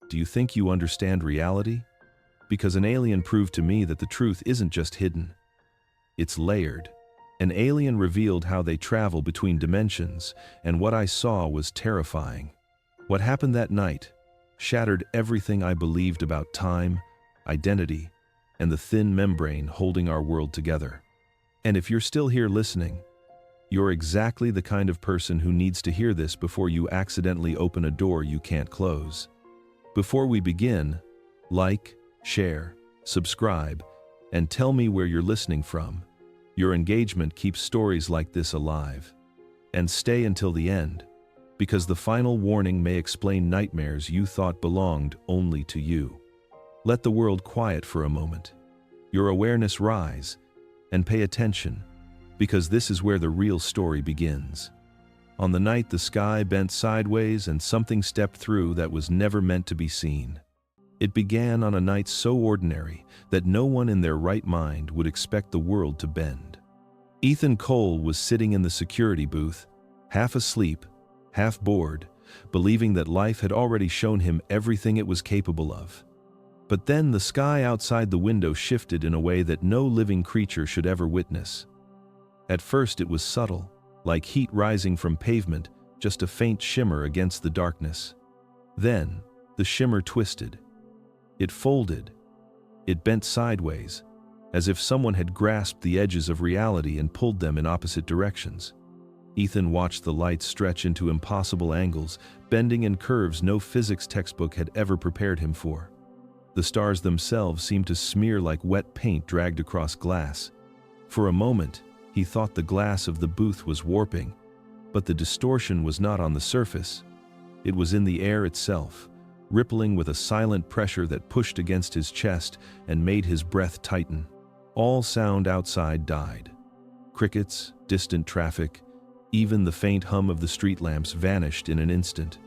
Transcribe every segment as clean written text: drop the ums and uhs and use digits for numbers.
Do you think you understand reality? Because an alien proved to me that the truth isn't just hidden. It's layered. An alien revealed how they travel between dimensions, and what I saw was terrifying. What happened that night shattered everything I believed about time, identity, and the thin membrane holding our world together. And if you're still here listening, you're exactly the kind of person who needs to hear this before you accidentally open a door you can't close. Before we begin, like, share, subscribe, and tell me where you're listening from. Your engagement keeps stories like this alive. And stay until the end, because the final warning may explain nightmares you thought belonged only to you. Let the world quiet for a moment, your awareness rise, and pay attention, because this is where the real story begins. On the night the sky bent sideways and something stepped through that was never meant to be seen. It began on a night so ordinary that no one in their right mind would expect the world to bend. Ethan Cole was sitting in the security booth, half asleep, half bored, believing that life had already shown him everything it was capable of. But then the sky outside the window shifted in a way that no living creature should ever witness. At first it was subtle, like heat rising from pavement, just a faint shimmer against the darkness. Then, the shimmer twisted. It folded. It bent sideways, as if someone had grasped the edges of reality and pulled them in opposite directions. Ethan watched the light stretch into impossible angles, bending in curves no physics textbook had ever prepared him for. The stars themselves seemed to smear like wet paint dragged across glass. For a moment, he thought the glass of the booth was warping, but the distortion was not on the surface. It was in the air itself, rippling with a silent pressure that pushed against his chest and made his breath tighten. All sound outside died. Crickets, distant traffic, even the faint hum of the street lamps vanished in an instant,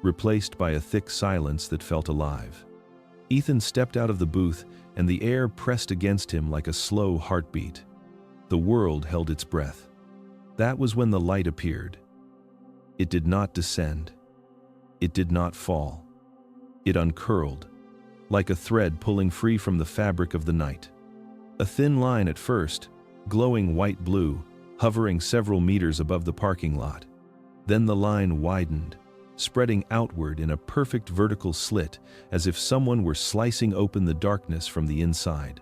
replaced by a thick silence that felt alive. Ethan stepped out of the booth, and the air pressed against him like a slow heartbeat. The world held its breath. That was when the light appeared. It did not descend. It did not fall. It uncurled, like a thread pulling free from the fabric of the night. A thin line at first, glowing white-blue, hovering several meters above the parking lot. Then the line widened, spreading outward in a perfect vertical slit, as if someone were slicing open the darkness from the inside.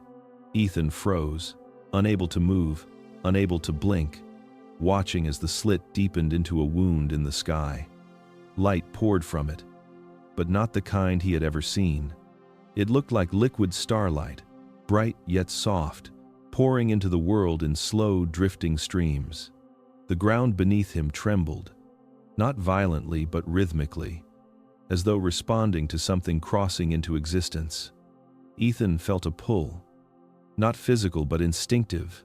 Ethan froze, unable to move, unable to blink, watching as the slit deepened into a wound in the sky. Light poured from it, but not the kind he had ever seen. It looked like liquid starlight, bright yet soft, pouring into the world in slow, drifting streams. The ground beneath him trembled, not violently but rhythmically, as though responding to something crossing into existence. Ethan felt a pull, not physical but instinctive,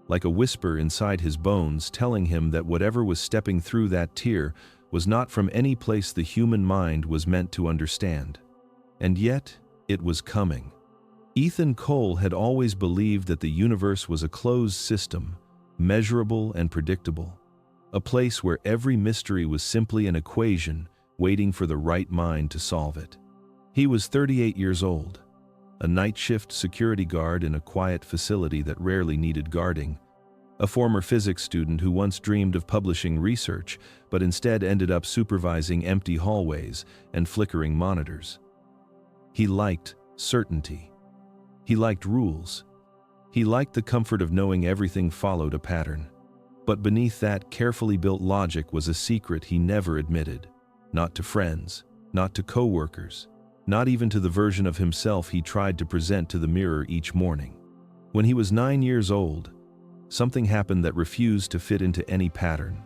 like a whisper inside his bones telling him that whatever was stepping through that tier was not from any place the human mind was meant to understand. And yet, it was coming. Ethan Cole had always believed that the universe was a closed system, measurable and predictable, a place where every mystery was simply an equation waiting for the right mind to solve it. He was 38 years old, a night shift security guard in a quiet facility that rarely needed guarding, a former physics student who once dreamed of publishing research but instead ended up supervising empty hallways and flickering monitors. He liked certainty. He liked rules. He liked the comfort of knowing everything followed a pattern. But beneath that carefully built logic was a secret he never admitted. Not to friends, not to coworkers, not even to the version of himself he tried to present to the mirror each morning. When he was 9 years old, something happened that refused to fit into any pattern.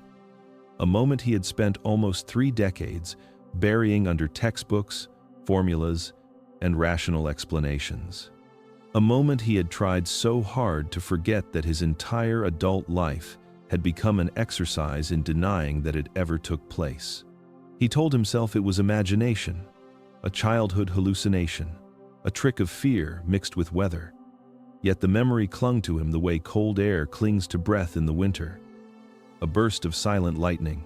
A moment he had spent almost 3 decades burying under textbooks, formulas, and rational explanations. A moment he had tried so hard to forget that his entire adult life had become an exercise in denying that it ever took place. He told himself it was imagination, a childhood hallucination, a trick of fear mixed with weather. Yet the memory clung to him the way cold air clings to breath in the winter. A burst of silent lightning,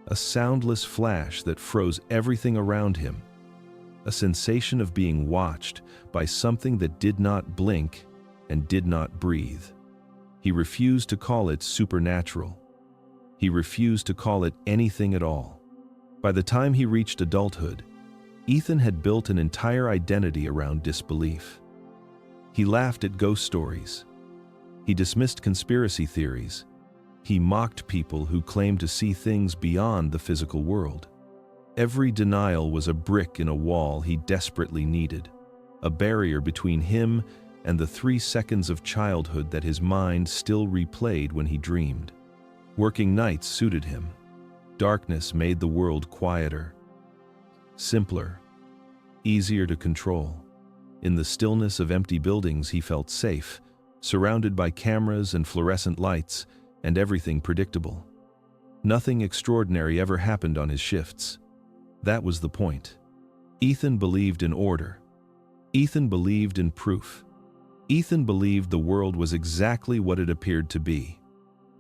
a soundless flash that froze everything around him, a sensation of being watched by something that did not blink and did not breathe. He refused to call it supernatural. He refused to call it anything at all. By the time he reached adulthood, Ethan had built an entire identity around disbelief. He laughed at ghost stories. He dismissed conspiracy theories. He mocked people who claimed to see things beyond the physical world. Every denial was a brick in a wall he desperately needed, a barrier between him and the 3 seconds of childhood that his mind still replayed when he dreamed. Working nights suited him. Darkness made the world quieter, simpler, easier to control. In the stillness of empty buildings, he felt safe, surrounded by cameras and fluorescent lights, and everything predictable. Nothing extraordinary ever happened on his shifts. That was the point. Ethan believed in order. Ethan believed in proof. Ethan believed the world was exactly what it appeared to be.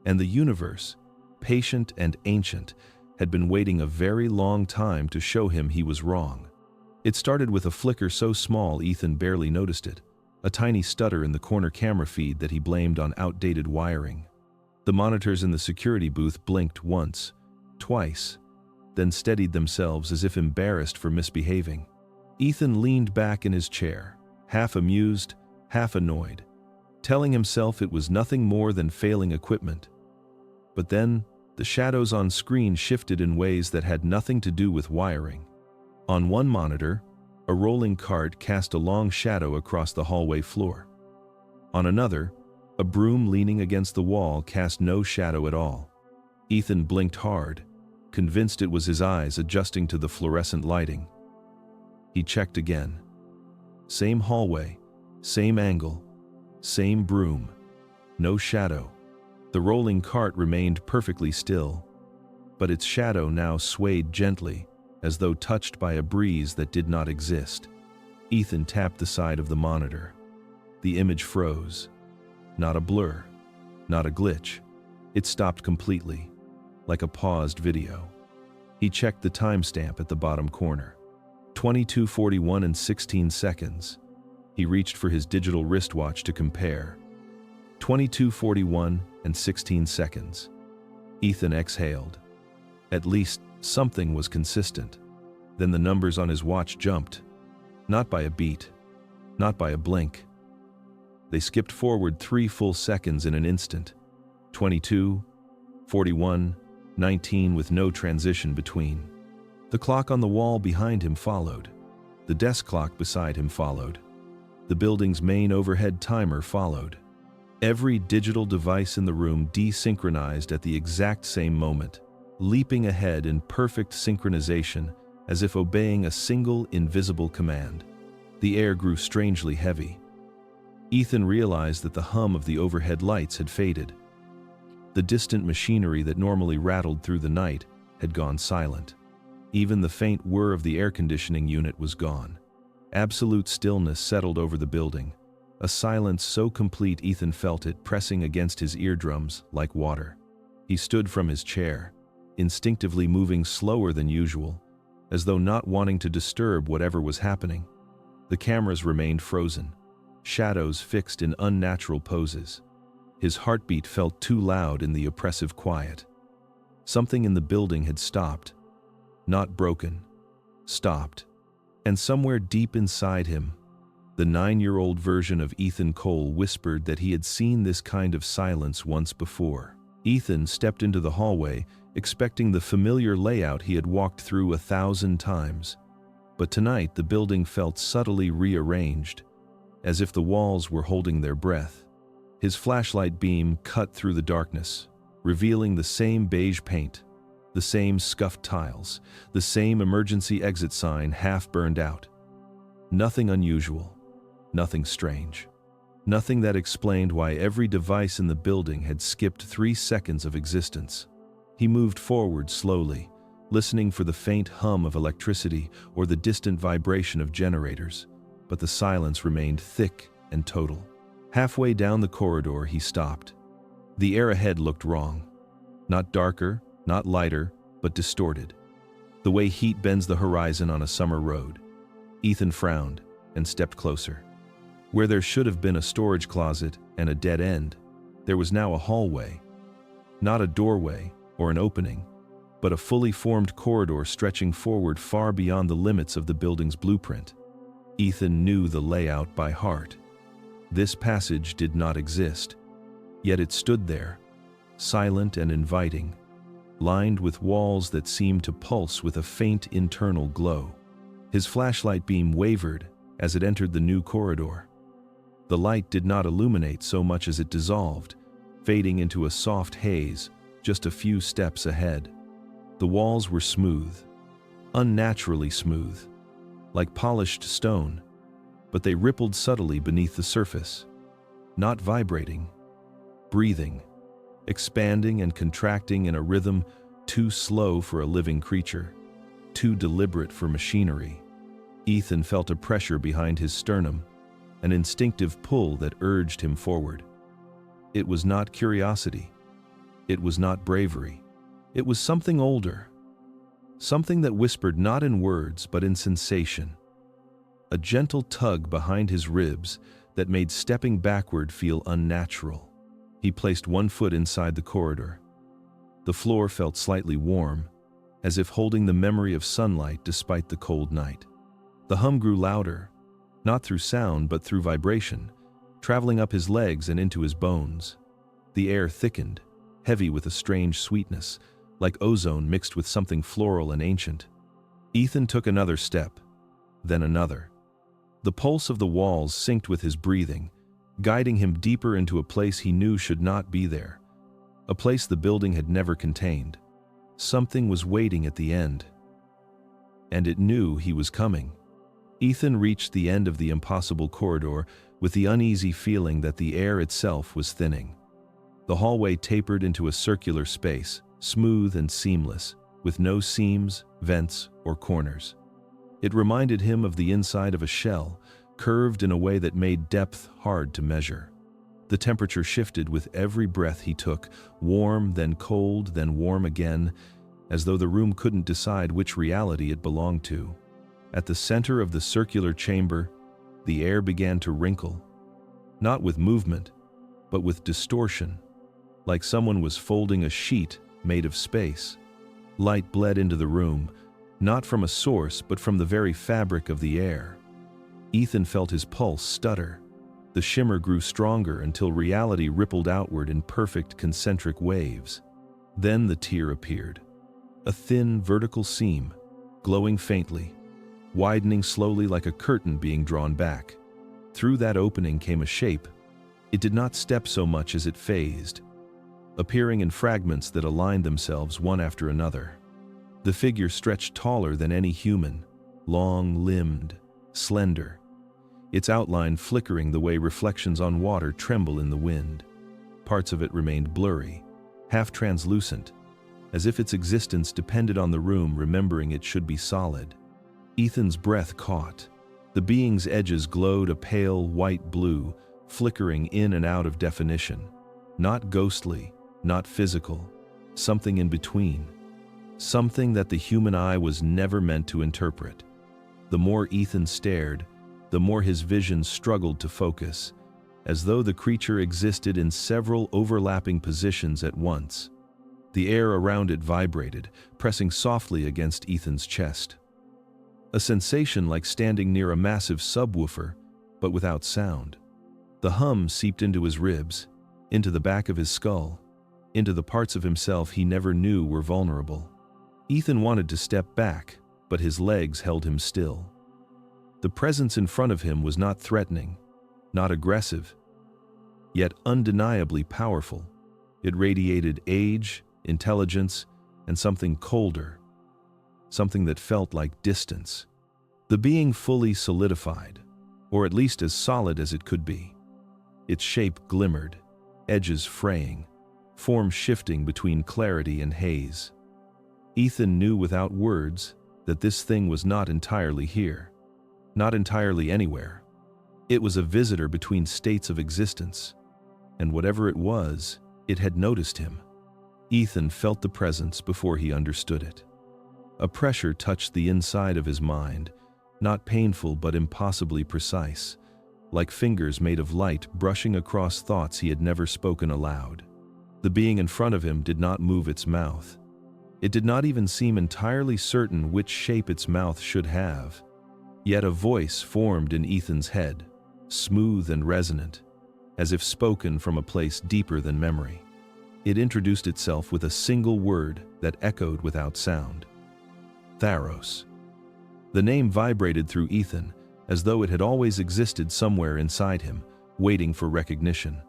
And the universe, patient and ancient, had been waiting a very long time to show him he was wrong. It started with a flicker so small Ethan barely noticed it, a tiny stutter in the corner camera feed that he blamed on outdated wiring. The monitors in the security booth blinked once, twice, then steadied themselves as if embarrassed for misbehaving. Ethan leaned back in his chair, half amused, half annoyed, telling himself it was nothing more than failing equipment. But then, the shadows on screen shifted in ways that had nothing to do with wiring. On one monitor, a rolling cart cast a long shadow across the hallway floor. On another, a broom leaning against the wall cast no shadow at all. Ethan blinked hard, convinced it was his eyes adjusting to the fluorescent lighting. He checked again. Same hallway, same angle, same broom. No shadow. The rolling cart remained perfectly still, but its shadow now swayed gently, as though touched by a breeze that did not exist. Ethan tapped the side of the monitor. The image froze. Not a blur, not a glitch. It stopped completely, like a paused video. He checked the timestamp at the bottom corner. 22:41 and 16 seconds. He reached for his digital wristwatch to compare. 22:41 and 16 seconds. Ethan exhaled. At least something was consistent. Then the numbers on his watch jumped. Not by a beat, not by a blink. They skipped forward 3 full seconds in an instant. 22, 41, 19 with no transition between. The clock on the wall behind him followed. The desk clock beside him followed. The building's main overhead timer followed. Every digital device in the room desynchronized at the exact same moment, leaping ahead in perfect synchronization as if obeying a single invisible command. The air grew strangely heavy. Ethan realized that the hum of the overhead lights had faded. The distant machinery that normally rattled through the night had gone silent. Even the faint whir of the air conditioning unit was gone. Absolute stillness settled over the building, a silence so complete Ethan felt it pressing against his eardrums like water. He stood from his chair, instinctively moving slower than usual, as though not wanting to disturb whatever was happening. The cameras remained frozen, shadows fixed in unnatural poses. His heartbeat felt too loud in the oppressive quiet. Something in the building had stopped. Not broken. Stopped. And somewhere deep inside him, the 9-year-old version of Ethan Cole whispered that he had seen this kind of silence once before. Ethan stepped into the hallway, expecting the familiar layout he had walked through 1,000 times. But tonight the building felt subtly rearranged, as if the walls were holding their breath. His flashlight beam cut through the darkness, revealing the same beige paint, the same scuffed tiles, the same emergency exit sign half burned out. Nothing unusual, nothing strange, nothing that explained why every device in the building had skipped 3 seconds of existence. He moved forward slowly, listening for the faint hum of electricity or the distant vibration of generators, but the silence remained thick and total. Halfway down the corridor, he stopped. The air ahead looked wrong. Not darker, not lighter, but distorted. The way heat bends the horizon on a summer road. Ethan frowned and stepped closer. Where there should have been a storage closet and a dead end, there was now a hallway. Not a doorway or an opening, but a fully formed corridor stretching forward far beyond the limits of the building's blueprint. Ethan knew the layout by heart. This passage did not exist, yet it stood there, silent and inviting, lined with walls that seemed to pulse with a faint internal glow. His flashlight beam wavered as it entered the new corridor. The light did not illuminate so much as it dissolved, fading into a soft haze just a few steps ahead. The walls were smooth, unnaturally smooth, like polished stone, but they rippled subtly beneath the surface, not vibrating, breathing, expanding and contracting in a rhythm too slow for a living creature, too deliberate for machinery. Ethan felt a pressure behind his sternum, an instinctive pull that urged him forward. It was not curiosity. It was not bravery. It was something older, something that whispered not in words but in sensation. A gentle tug behind his ribs that made stepping backward feel unnatural. He placed one foot inside the corridor. The floor felt slightly warm, as if holding the memory of sunlight despite the cold night. The hum grew louder, not through sound but through vibration, traveling up his legs and into his bones. The air thickened, heavy with a strange sweetness, like ozone mixed with something floral and ancient. Ethan took another step, then another. The pulse of the walls synced with his breathing, guiding him deeper into a place he knew should not be there, a place the building had never contained. Something was waiting at the end, and it knew he was coming. Ethan reached the end of the impossible corridor with the uneasy feeling that the air itself was thinning. The hallway tapered into a circular space, smooth and seamless, with no seams, vents, or corners. It reminded him of the inside of a shell, curved in a way that made depth hard to measure. The temperature shifted with every breath he took, warm, then cold, then warm again, as though the room couldn't decide which reality it belonged to. At the center of the circular chamber, the air began to wrinkle, not with movement, but with distortion, like someone was folding a sheet made of space. Light bled into the room, not from a source but from the very fabric of the air. Ethan felt his pulse stutter. The shimmer grew stronger until reality rippled outward in perfect concentric waves. Then the tear appeared, a thin vertical seam, glowing faintly, widening slowly like a curtain being drawn back. Through that opening came a shape. It did not step so much as it phased, appearing in fragments that aligned themselves one after another. The figure stretched taller than any human, long-limbed, slender, its outline flickering the way reflections on water tremble in the wind. Parts of it remained blurry, half-translucent, as if its existence depended on the room remembering it should be solid. Ethan's breath caught. The being's edges glowed a pale white blue, flickering in and out of definition. Not ghostly, not physical, something in between. Something that the human eye was never meant to interpret. The more Ethan stared, the more his vision struggled to focus, as though the creature existed in several overlapping positions at once. The air around it vibrated, pressing softly against Ethan's chest. A sensation like standing near a massive subwoofer, but without sound. The hum seeped into his ribs, into the back of his skull, into the parts of himself he never knew were vulnerable. Ethan wanted to step back, but his legs held him still. The presence in front of him was not threatening, not aggressive, yet undeniably powerful. It radiated age, intelligence, and something colder, something that felt like distance. The being fully solidified, or at least as solid as it could be. Its shape glimmered, edges fraying, form shifting between clarity and haze. Ethan knew without words that this thing was not entirely here, not entirely anywhere. It was a visitor between states of existence, and whatever it was, it had noticed him. Ethan felt the presence before he understood it. A pressure touched the inside of his mind, not painful but impossibly precise, like fingers made of light brushing across thoughts he had never spoken aloud. The being in front of him did not move its mouth. It did not even seem entirely certain which shape its mouth should have. Yet a voice formed in Ethan's head, smooth and resonant, as if spoken from a place deeper than memory. It introduced itself with a single word that echoed without sound. Tharos. The name vibrated through Ethan, as though it had always existed somewhere inside him, waiting for recognition.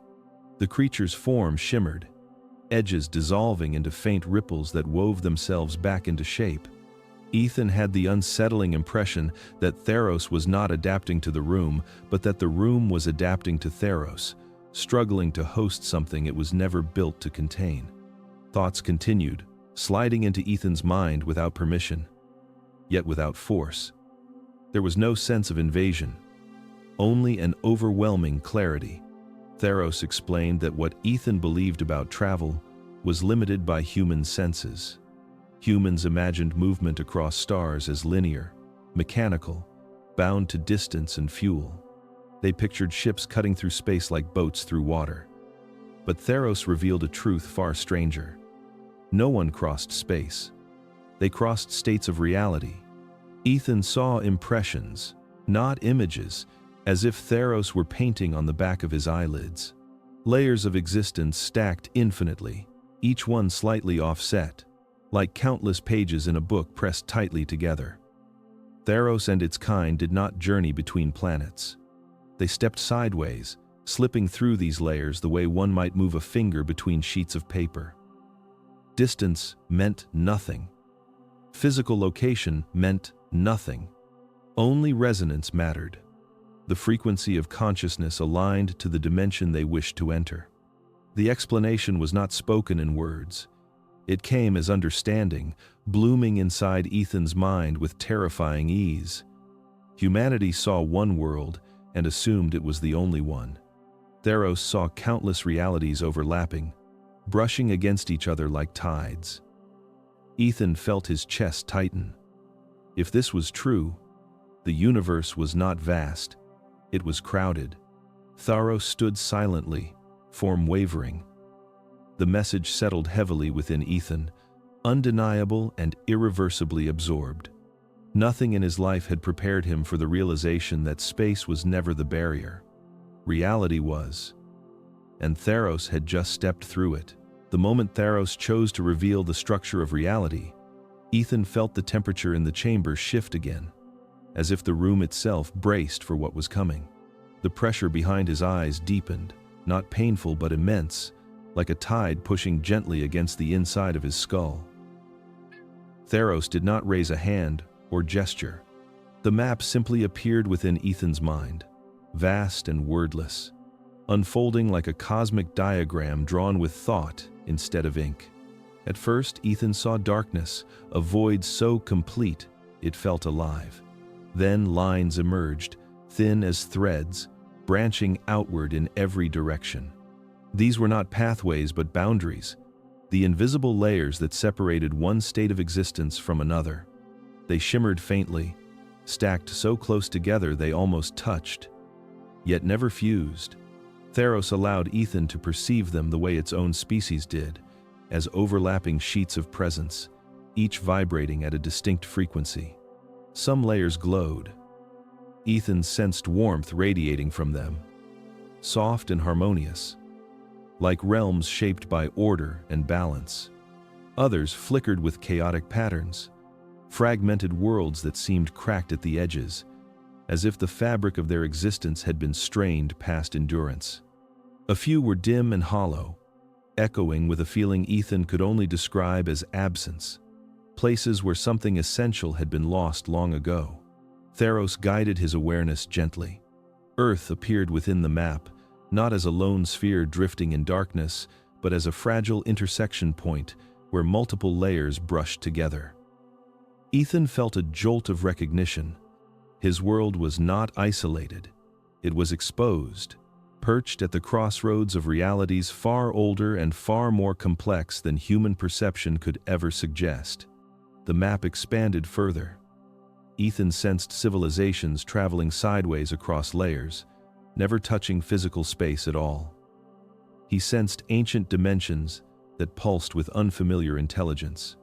The creature's form shimmered, edges dissolving into faint ripples that wove themselves back into shape. Ethan had the unsettling impression that Tharos was not adapting to the room, but that the room was adapting to Tharos, struggling to host something it was never built to contain. Thoughts continued, sliding into Ethan's mind without permission, yet without force. There was no sense of invasion, only an overwhelming clarity. Tharos explained that what Ethan believed about travel was limited by human senses. Humans imagined movement across stars as linear, mechanical, bound to distance and fuel. They pictured ships cutting through space like boats through water. But Tharos revealed a truth far stranger. No one crossed space. They crossed states of reality. Ethan saw impressions, not images, as if Tharos were painting on the back of his eyelids. Layers of existence stacked infinitely, each one slightly offset, like countless pages in a book pressed tightly together. Tharos and its kind did not journey between planets. They stepped sideways, slipping through these layers the way one might move a finger between sheets of paper. Distance meant nothing. Physical location meant nothing. Only resonance mattered. The frequency of consciousness aligned to the dimension they wished to enter. The explanation was not spoken in words. It came as understanding, blooming inside Ethan's mind with terrifying ease. Humanity saw one world and assumed it was the only one. Tharos saw countless realities overlapping, brushing against each other like tides. Ethan felt his chest tighten. If this was true, the universe was not vast. It was crowded. Tharos stood silently, form wavering. The message settled heavily within Ethan, undeniable and irreversibly absorbed. Nothing in his life had prepared him for the realization that space was never the barrier. Reality was. And Tharos had just stepped through it. The moment Tharos chose to reveal the structure of reality, Ethan felt the temperature in the chamber shift again, as if the room itself braced for what was coming. The pressure behind his eyes deepened, not painful but immense, like a tide pushing gently against the inside of his skull. Tharos did not raise a hand or gesture. The map simply appeared within Ethan's mind, vast and wordless, unfolding like a cosmic diagram drawn with thought instead of ink. At first, Ethan saw darkness, a void so complete it felt alive. Then lines emerged, thin as threads, branching outward in every direction. These were not pathways but boundaries, the invisible layers that separated one state of existence from another. They shimmered faintly, stacked so close together they almost touched, yet never fused. Tharos allowed Ethan to perceive them the way its own species did, as overlapping sheets of presence, each vibrating at a distinct frequency. Some layers glowed. Ethan sensed warmth radiating from them, soft and harmonious, like realms shaped by order and balance. Others flickered with chaotic patterns, fragmented worlds that seemed cracked at the edges, as if the fabric of their existence had been strained past endurance. A few were dim and hollow, echoing with a feeling Ethan could only describe as absence, places where something essential had been lost long ago. Tharos guided his awareness gently. Earth appeared within the map, not as a lone sphere drifting in darkness, but as a fragile intersection point where multiple layers brushed together. Ethan felt a jolt of recognition. His world was not isolated. It was exposed, perched at the crossroads of realities far older and far more complex than human perception could ever suggest. The map expanded further. Ethan sensed civilizations traveling sideways across layers, never touching physical space at all. He sensed ancient dimensions that pulsed with unfamiliar intelligence.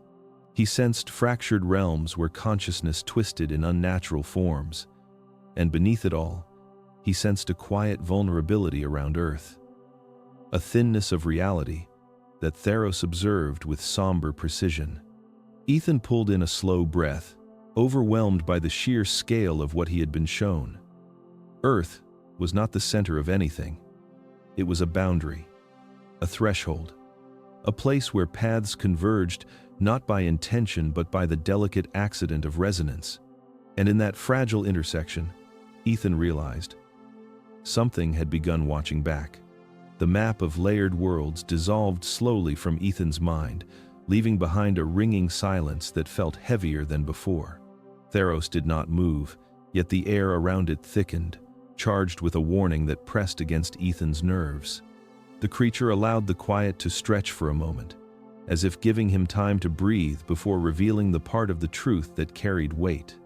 He sensed fractured realms where consciousness twisted in unnatural forms, and beneath it all, he sensed a quiet vulnerability around Earth, a thinness of reality that Tharos observed with somber precision. Ethan pulled in a slow breath, overwhelmed by the sheer scale of what he had been shown. Earth was not the center of anything. It was a boundary, a threshold, a place where paths converged not by intention but by the delicate accident of resonance. And in that fragile intersection, Ethan realized something had begun watching back. The map of layered worlds dissolved slowly from Ethan's mind, leaving behind a ringing silence that felt heavier than before. Tharos did not move, yet the air around it thickened, charged with a warning that pressed against Ethan's nerves. The creature allowed the quiet to stretch for a moment, as if giving him time to breathe before revealing the part of the truth that carried weight.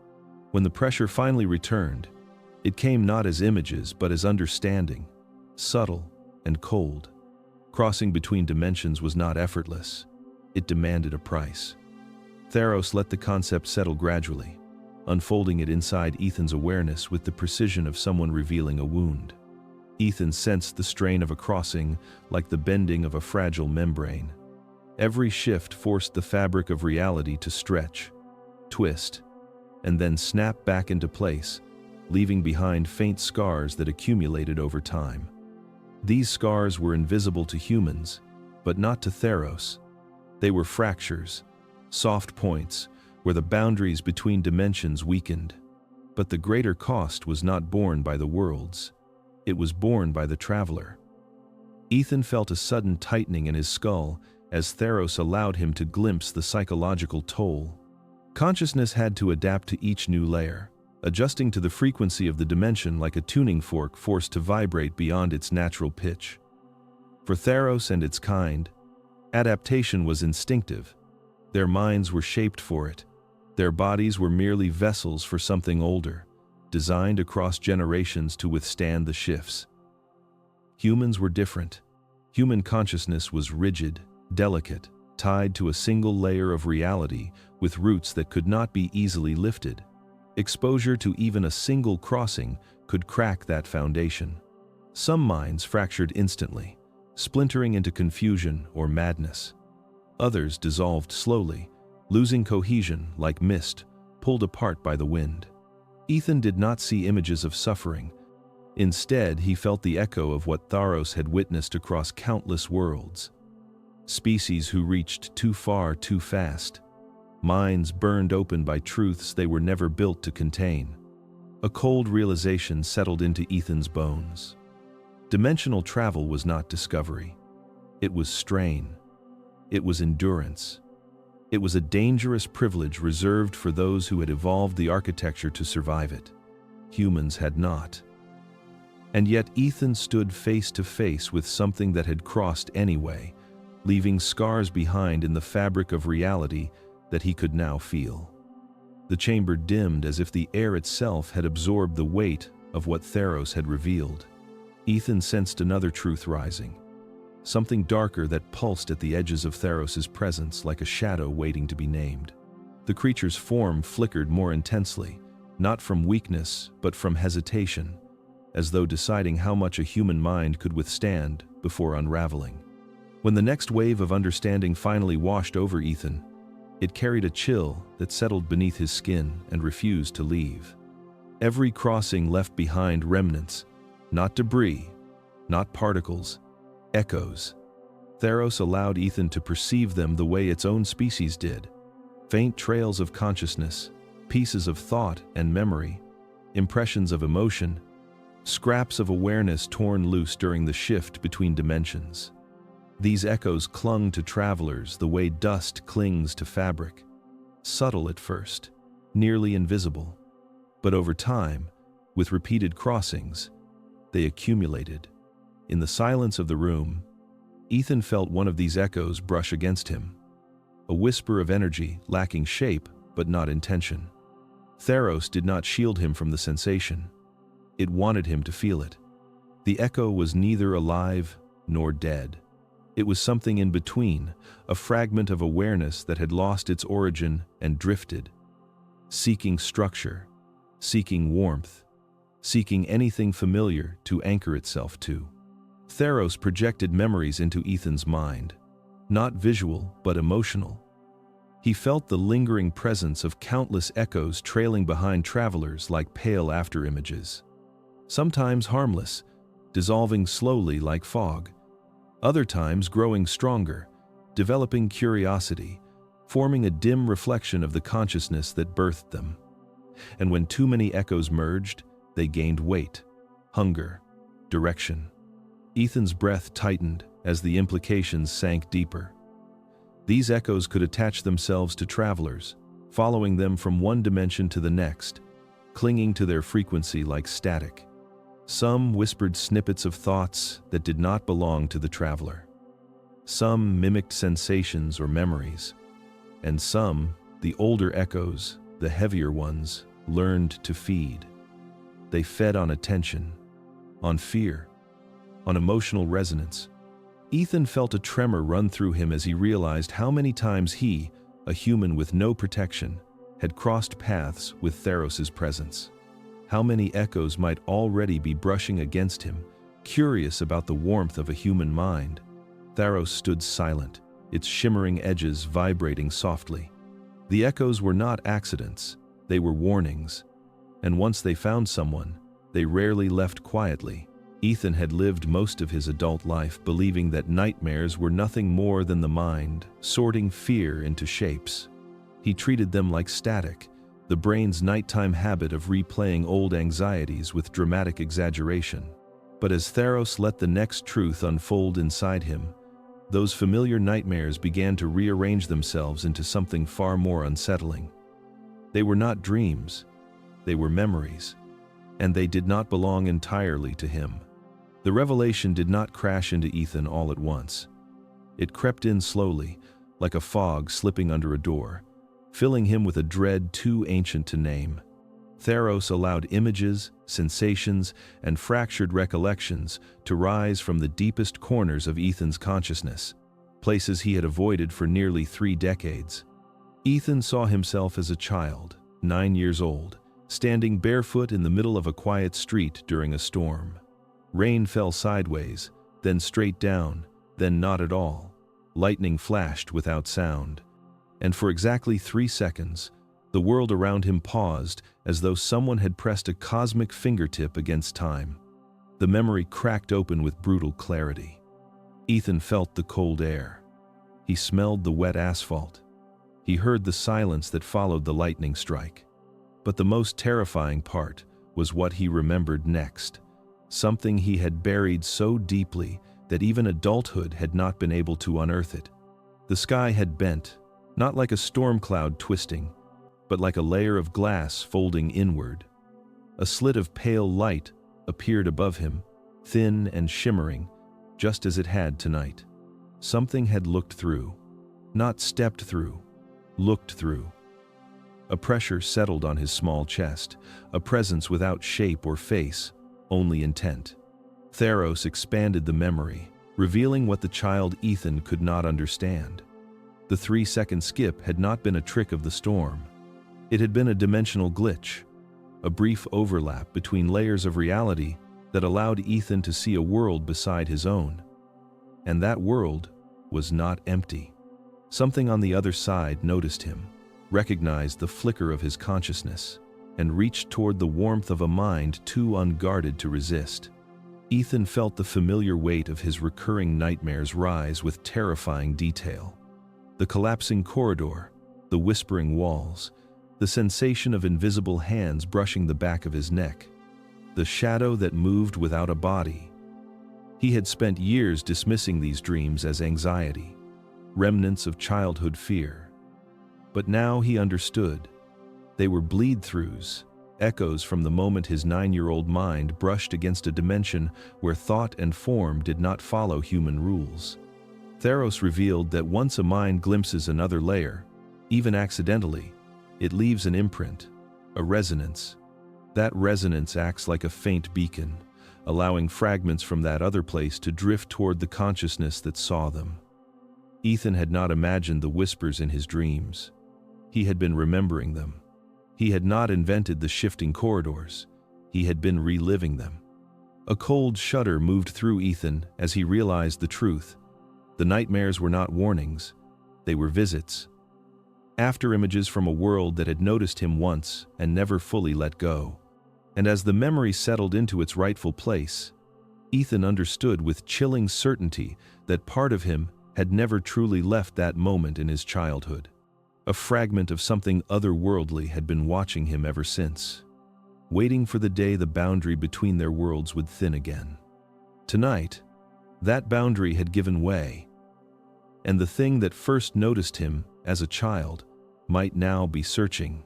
When the pressure finally returned, it came not as images but as understanding, subtle and cold. Crossing between dimensions was not effortless. It demanded a price. Tharos let the concept settle gradually, unfolding it inside Ethan's awareness with the precision of someone revealing a wound. Ethan sensed the strain of a crossing like the bending of a fragile membrane. Every shift forced the fabric of reality to stretch, twist, and then snap back into place, leaving behind faint scars that accumulated over time. These scars were invisible to humans, but not to Tharos. They were fractures, soft points, where the boundaries between dimensions weakened. But the greater cost was not borne by the worlds. It was borne by the traveler. Ethan felt a sudden tightening in his skull as Tharos allowed him to glimpse the psychological toll. Consciousness had to adapt to each new layer, adjusting to the frequency of the dimension like a tuning fork forced to vibrate beyond its natural pitch. For Tharos and its kind, adaptation was instinctive. Their minds were shaped for it. Their bodies were merely vessels for something older, designed across generations to withstand the shifts. Humans were different. Human consciousness was rigid, delicate, tied to a single layer of reality with roots that could not be easily lifted. Exposure to even a single crossing could crack that foundation. Some minds fractured instantly, splintering into confusion or madness. Others dissolved slowly, losing cohesion like mist, pulled apart by the wind. Ethan did not see images of suffering. Instead, he felt the echo of what Tharos had witnessed across countless worlds. Species who reached too far too fast. Minds burned open by truths they were never built to contain. A cold realization settled into Ethan's bones. Dimensional travel was not discovery. It was strain. It was endurance. It was a dangerous privilege reserved for those who had evolved the architecture to survive it. Humans had not. And yet Ethan stood face to face with something that had crossed anyway, leaving scars behind in the fabric of reality that he could now feel. The chamber dimmed as if the air itself had absorbed the weight of what Tharos had revealed. Ethan sensed another truth rising, something darker that pulsed at the edges of Tharos's presence like a shadow waiting to be named. The creature's form flickered more intensely, not from weakness but from hesitation, as though deciding how much a human mind could withstand before unraveling. When the next wave of understanding finally washed over Ethan, it carried a chill that settled beneath his skin and refused to leave. Every crossing left behind remnants, not debris, not particles, echoes. Tharos allowed Ethan to perceive them the way its own species did. Faint trails of consciousness, pieces of thought and memory, impressions of emotion, scraps of awareness torn loose during the shift between dimensions. These echoes clung to travelers the way dust clings to fabric, subtle at first, nearly invisible. But over time, with repeated crossings, they accumulated. In the silence of the room, Ethan felt one of these echoes brush against him, a whisper of energy lacking shape but not intention. Tharos did not shield him from the sensation. It wanted him to feel it. The echo was neither alive nor dead. It was something in between, a fragment of awareness that had lost its origin and drifted, seeking structure, seeking warmth, seeking anything familiar to anchor itself to. Tharos projected memories into Ethan's mind, not visual but emotional. He felt the lingering presence of countless echoes trailing behind travelers like pale afterimages. Sometimes harmless, dissolving slowly like fog. Other times growing stronger, developing curiosity, forming a dim reflection of the consciousness that birthed them. And when too many echoes merged, they gained weight, hunger, direction. Ethan's breath tightened as the implications sank deeper. These echoes could attach themselves to travelers, following them from one dimension to the next, clinging to their frequency like static. Some whispered snippets of thoughts that did not belong to the traveler. Some mimicked sensations or memories. And some, the older echoes, the heavier ones, learned to feed. They fed on attention, on fear, on emotional resonance. Ethan felt a tremor run through him as he realized how many times he, a human with no protection, had crossed paths with Tharos's presence. How many echoes might already be brushing against him, curious about the warmth of a human mind. Tharos stood silent, its shimmering edges vibrating softly. The echoes were not accidents, they were warnings. And once they found someone, they rarely left quietly. Ethan had lived most of his adult life believing that nightmares were nothing more than the mind sorting fear into shapes. He treated them like static, the brain's nighttime habit of replaying old anxieties with dramatic exaggeration. But as Tharos let the next truth unfold inside him, those familiar nightmares began to rearrange themselves into something far more unsettling. They were not dreams, they were memories, and they did not belong entirely to him. The revelation did not crash into Ethan all at once. It crept in slowly, like a fog slipping under a door, filling him with a dread too ancient to name. Tharos allowed images, sensations, and fractured recollections to rise from the deepest corners of Ethan's consciousness, places he had avoided for nearly 3 decades. Ethan saw himself as a child, 9 years old, standing barefoot in the middle of a quiet street during a storm. Rain fell sideways, then straight down, then not at all. Lightning flashed without sound. And for exactly 3 seconds, the world around him paused as though someone had pressed a cosmic fingertip against time. The memory cracked open with brutal clarity. Ethan felt the cold air. He smelled the wet asphalt. He heard the silence that followed the lightning strike. But the most terrifying part was what he remembered next. Something he had buried so deeply that even adulthood had not been able to unearth it. The sky had bent, not like a storm cloud twisting, but like a layer of glass folding inward. A slit of pale light appeared above him, thin and shimmering, just as it had tonight. Something had looked through, not stepped through, looked through. A pressure settled on his small chest, a presence without shape or face, only intent. Tharos expanded the memory, revealing what the child Ethan could not understand. The 3-second skip had not been a trick of the storm. It had been a dimensional glitch, a brief overlap between layers of reality that allowed Ethan to see a world beside his own. And that world was not empty. Something on the other side noticed him, recognized the flicker of his consciousness, and reached toward the warmth of a mind too unguarded to resist. Ethan felt the familiar weight of his recurring nightmares rise with terrifying detail. The collapsing corridor, the whispering walls, the sensation of invisible hands brushing the back of his neck, the shadow that moved without a body. He had spent years dismissing these dreams as anxiety, remnants of childhood fear. But now he understood. They were bleed-throughs, echoes from the moment his 9-year-old mind brushed against a dimension where thought and form did not follow human rules. Tharos revealed that once a mind glimpses another layer, even accidentally, it leaves an imprint, A resonance. That resonance acts like a faint beacon, allowing fragments from that other place to drift toward the consciousness that saw them. Ethan had not imagined the whispers in his dreams. He had been remembering them. He had not invented the shifting corridors. He had been reliving them. A cold shudder moved through Ethan as he realized the truth. The nightmares were not warnings. They were visits. After-images from a world that had noticed him once and never fully let go. And as the memory settled into its rightful place, Ethan understood with chilling certainty that part of him had never truly left that moment in his childhood. A fragment of something otherworldly had been watching him ever since, waiting for the day the boundary between their worlds would thin again. Tonight, that boundary had given way, and the thing that first noticed him as a child might now be searching.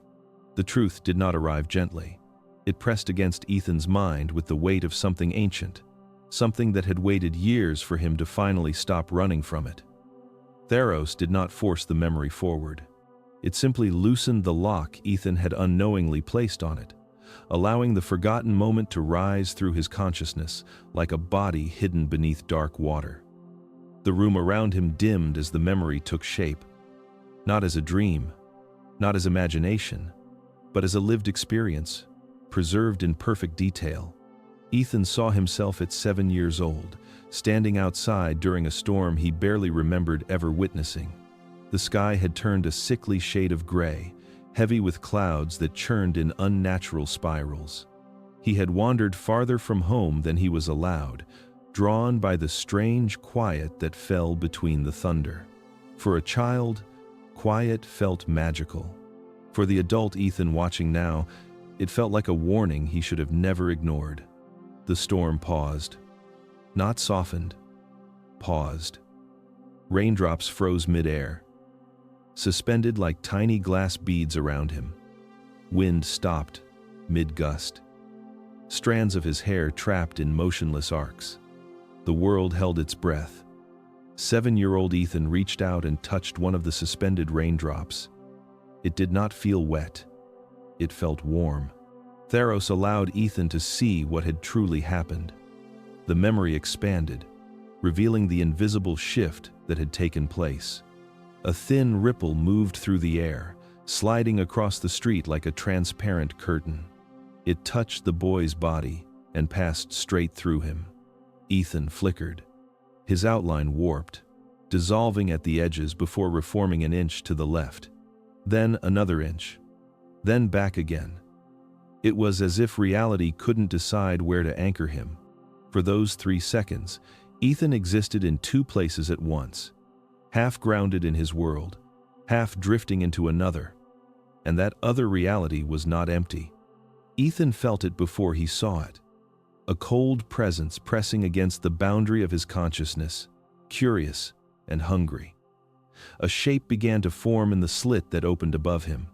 The truth did not arrive gently. It pressed against Ethan's mind with the weight of something ancient, something that had waited years for him to finally stop running from it. Tharos did not force the memory forward. It simply loosened the lock Ethan had unknowingly placed on it, allowing the forgotten moment to rise through his consciousness like a body hidden beneath dark water. The room around him dimmed as the memory took shape, not as a dream, not as imagination, but as a lived experience, preserved in perfect detail. Ethan saw himself at 7 years old, standing outside during a storm he barely remembered ever witnessing. The sky had turned a sickly shade of gray, heavy with clouds that churned in unnatural spirals. He had wandered farther from home than he was allowed, drawn by the strange quiet that fell between the thunder. For a child, quiet felt magical. For the adult Ethan watching now, it felt like a warning he should have never ignored. The storm paused. Not softened. Paused. Raindrops froze mid-air, suspended like tiny glass beads around him. Wind stopped, mid-gust. Strands of his hair trapped in motionless arcs. The world held its breath. 7-year-old Ethan reached out and touched one of the suspended raindrops. It did not feel wet. It felt warm. Tharos allowed Ethan to see what had truly happened. The memory expanded, revealing the invisible shift that had taken place. A thin ripple moved through the air, sliding across the street like a transparent curtain. It touched the boy's body and passed straight through him. Ethan flickered. His outline warped, dissolving at the edges before reforming an inch to the left. Then another inch. Then back again. It was as if reality couldn't decide where to anchor him. For those 3 seconds, Ethan existed in 2 places at once, half grounded in his world, half drifting into another. And that other reality was not empty. Ethan felt it before he saw it. A cold presence pressing against the boundary of his consciousness, curious and hungry. A shape began to form in the slit that opened above him.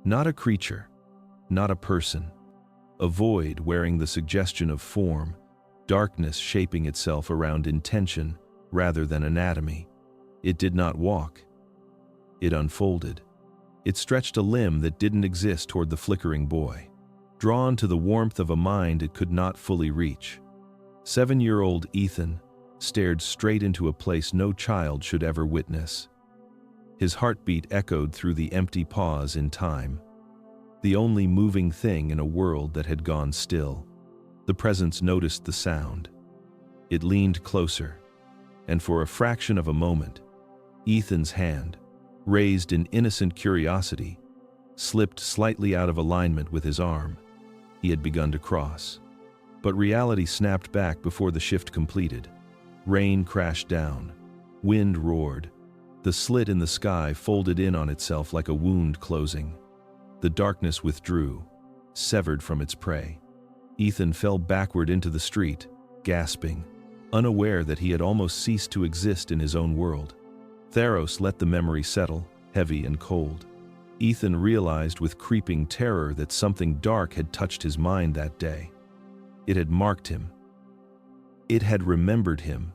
Not a creature, not a person. A void wearing the suggestion of form, darkness shaping itself around intention rather than anatomy. It did not walk. It unfolded. It stretched a limb that didn't exist toward the flickering boy, drawn to the warmth of a mind it could not fully reach. 7-year-old Ethan stared straight into a place no child should ever witness. His heartbeat echoed through the empty pause in time, the only moving thing in a world that had gone still. The presence noticed the sound. It leaned closer, and for a fraction of a moment, Ethan's hand, raised in innocent curiosity, slipped slightly out of alignment with his arm. He had begun to cross. But reality snapped back before the shift completed. Rain crashed down. Wind roared. The slit in the sky folded in on itself like a wound closing. The darkness withdrew, severed from its prey. Ethan fell backward into the street, gasping, unaware that he had almost ceased to exist in his own world. Tharos let the memory settle, heavy and cold. Ethan realized with creeping terror that something dark had touched his mind that day. It had marked him. It had remembered him.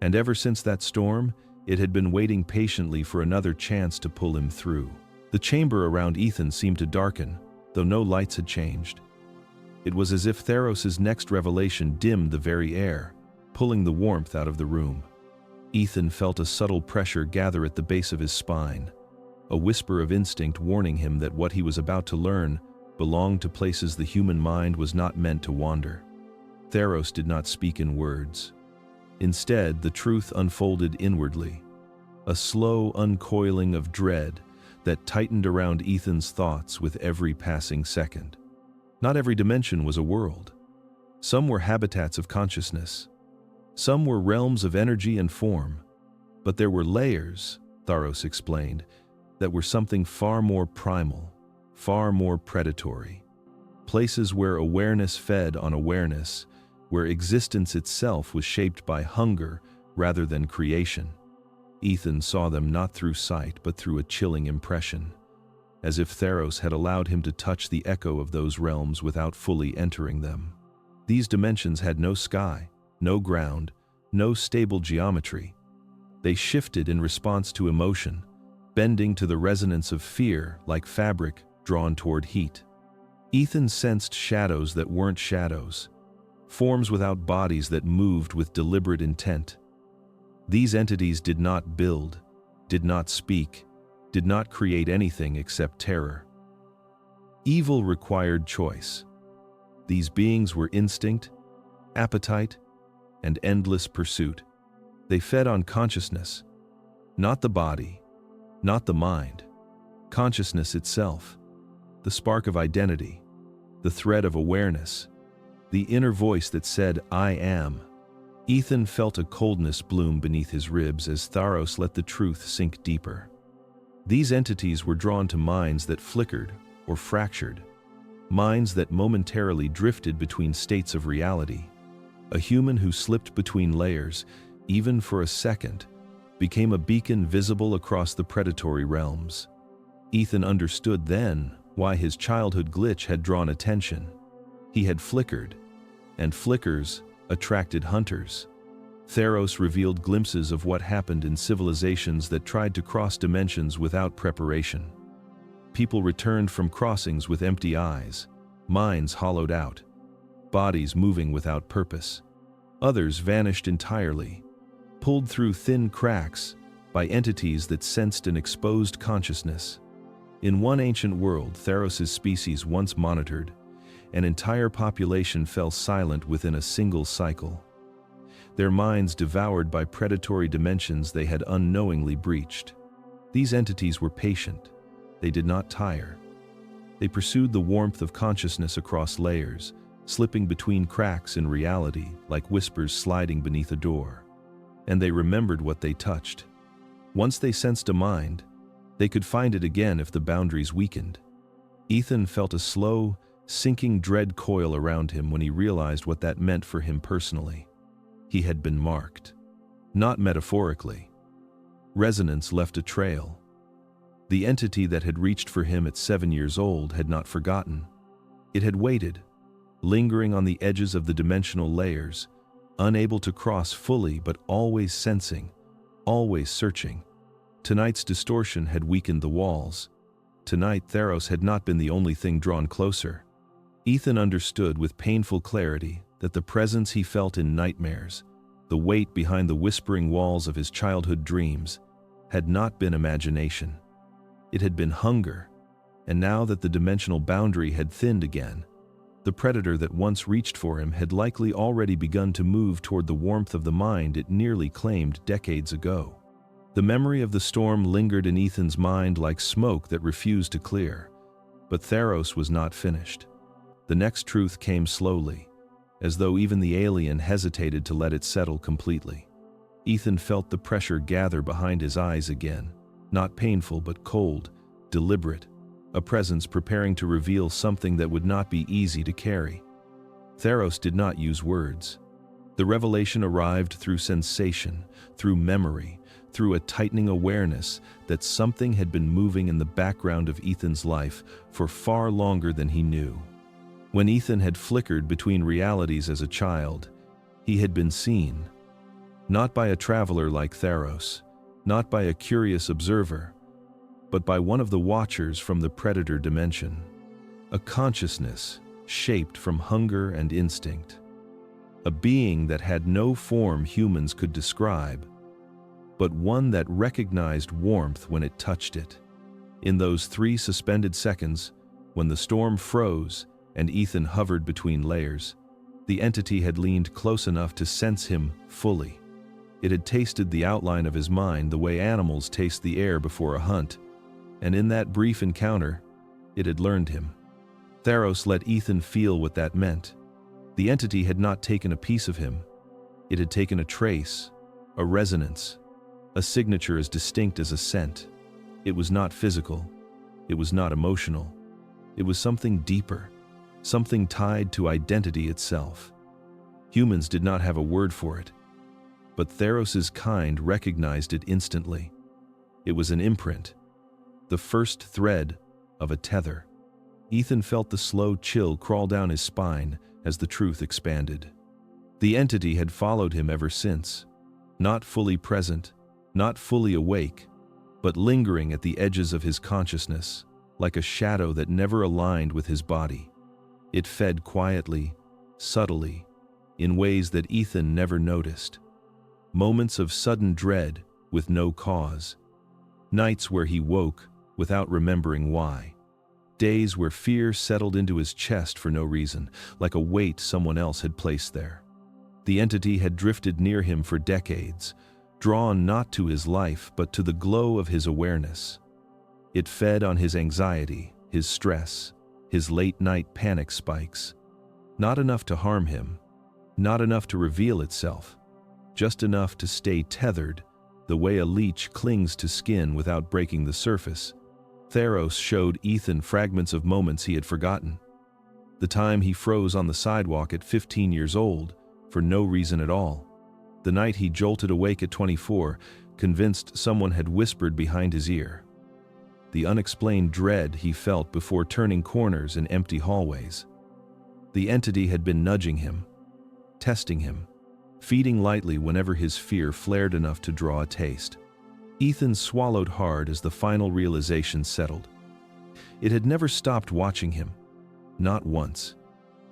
And ever since that storm, it had been waiting patiently for another chance to pull him through. The chamber around Ethan seemed to darken, the though no lights had changed. It was as if Tharos's next revelation dimmed the very air, pulling the warmth out of the room. Ethan felt a subtle pressure gather at the base of his spine, a whisper of instinct warning him that what he was about to learn belonged to places the human mind was not meant to wander. Tharos did not speak in words. Instead, the truth unfolded inwardly, a slow uncoiling of dread that tightened around Ethan's thoughts with every passing second. Not every dimension was a world. Some were habitats of consciousness. Some were realms of energy and form. But there were layers, Tharos explained, that were something far more primal, far more predatory. Places where awareness fed on awareness, where existence itself was shaped by hunger rather than creation. Ethan saw them not through sight but through a chilling impression, as if Tharos had allowed him to touch the echo of those realms without fully entering them. These dimensions had no sky, no ground, no stable geometry. They shifted in response to emotion, bending to the resonance of fear like fabric drawn toward heat. Ethan sensed shadows that weren't shadows, forms without bodies that moved with deliberate intent. These entities did not build, did not speak, did not create anything except terror. Evil required choice. These beings were instinct, appetite, and endless pursuit. They fed on consciousness, not the body, not the mind, consciousness itself, the spark of identity, the thread of awareness, the inner voice that said, "I am." Ethan felt a coldness bloom beneath his ribs as Tharos let the truth sink deeper. These entities were drawn to minds that flickered or fractured, minds that momentarily drifted between states of reality. A human who slipped between layers, even for a second, became a beacon visible across the predatory realms. Ethan understood then why his childhood glitch had drawn attention. He had flickered, and flickers attracted hunters. Tharos revealed glimpses of what happened in civilizations that tried to cross dimensions without preparation. People returned from crossings with empty eyes, minds hollowed out, bodies moving without purpose. Others vanished entirely, pulled through thin cracks by entities that sensed an exposed consciousness. In one ancient world Tharos's species once monitored, an entire population fell silent within a single cycle, their minds devoured by predatory dimensions they had unknowingly breached. These entities were patient. They did not tire. They pursued the warmth of consciousness across layers, slipping between cracks in reality like whispers sliding beneath a door. And they remembered what they touched. Once they sensed a mind, they could find it again if the boundaries weakened. Ethan felt a slow, sinking dread coil around him when he realized what that meant for him personally. He had been marked. Not metaphorically. Resonance left a trail. The entity that had reached for him at 7 years old had not forgotten. It had waited, lingering on the edges of the dimensional layers, unable to cross fully but always sensing, always searching. Tonight's distortion had weakened the walls. Tonight Tharos had not been the only thing drawn closer. Ethan understood with painful clarity that the presence he felt in nightmares, the weight behind the whispering walls of his childhood dreams, had not been imagination. It had been hunger, and now that the dimensional boundary had thinned again, the predator that once reached for him had likely already begun to move toward the warmth of the mind it nearly claimed decades ago. The memory of the storm lingered in Ethan's mind like smoke that refused to clear, but Tharos was not finished. The next truth came slowly, as though even the alien hesitated to let it settle completely. Ethan felt the pressure gather behind his eyes again, not painful but cold, deliberate, a presence preparing to reveal something that would not be easy to carry. Tharos did not use words. The revelation arrived through sensation, through memory, through a tightening awareness that something had been moving in the background of Ethan's life for far longer than he knew. When Ethan had flickered between realities as a child, he had been seen. Not by a traveler like Tharos, not by a curious observer, but by one of the watchers from the predator dimension. a consciousness shaped from hunger and instinct, a being that had no form humans could describe, but one that recognized warmth when it touched it. In those 3 suspended seconds, when the storm froze and Ethan hovered between layers, the entity had leaned close enough to sense him fully. It had tasted the outline of his mind the way animals taste the air before a hunt, and in that brief encounter, it had learned him. Tharos let Ethan feel what that meant. The entity had not taken a piece of him. It had taken a trace, a resonance, a signature as distinct as a scent. It was not physical. It was not emotional. It was something deeper, something tied to identity itself. Humans did not have a word for it, but Tharos's kind recognized it instantly. It was an imprint, the first thread of a tether. Ethan felt the slow chill crawl down his spine as the truth expanded. The entity had followed him ever since, not fully present, not fully awake, but lingering at the edges of his consciousness, like a shadow that never aligned with his body. It fed quietly, subtly, in ways that Ethan never noticed. Moments of sudden dread with no cause. Nights where he woke without remembering why. Days where fear settled into his chest for no reason, like a weight someone else had placed there. The entity had drifted near him for decades, drawn not to his life but to the glow of his awareness. It fed on his anxiety, his stress, his late-night panic spikes. Not enough to harm him, not enough to reveal itself, just enough to stay tethered, the way a leech clings to skin without breaking the surface. Tharos showed Ethan fragments of moments he had forgotten. The time he froze on the sidewalk at 15 years old, for no reason at all. The night he jolted awake at 24, convinced someone had whispered behind his ear. The unexplained dread he felt before turning corners in empty hallways. The entity had been nudging him, testing him, feeding lightly whenever his fear flared enough to draw a taste. Ethan swallowed hard as the final realization settled. It had never stopped watching him, not once.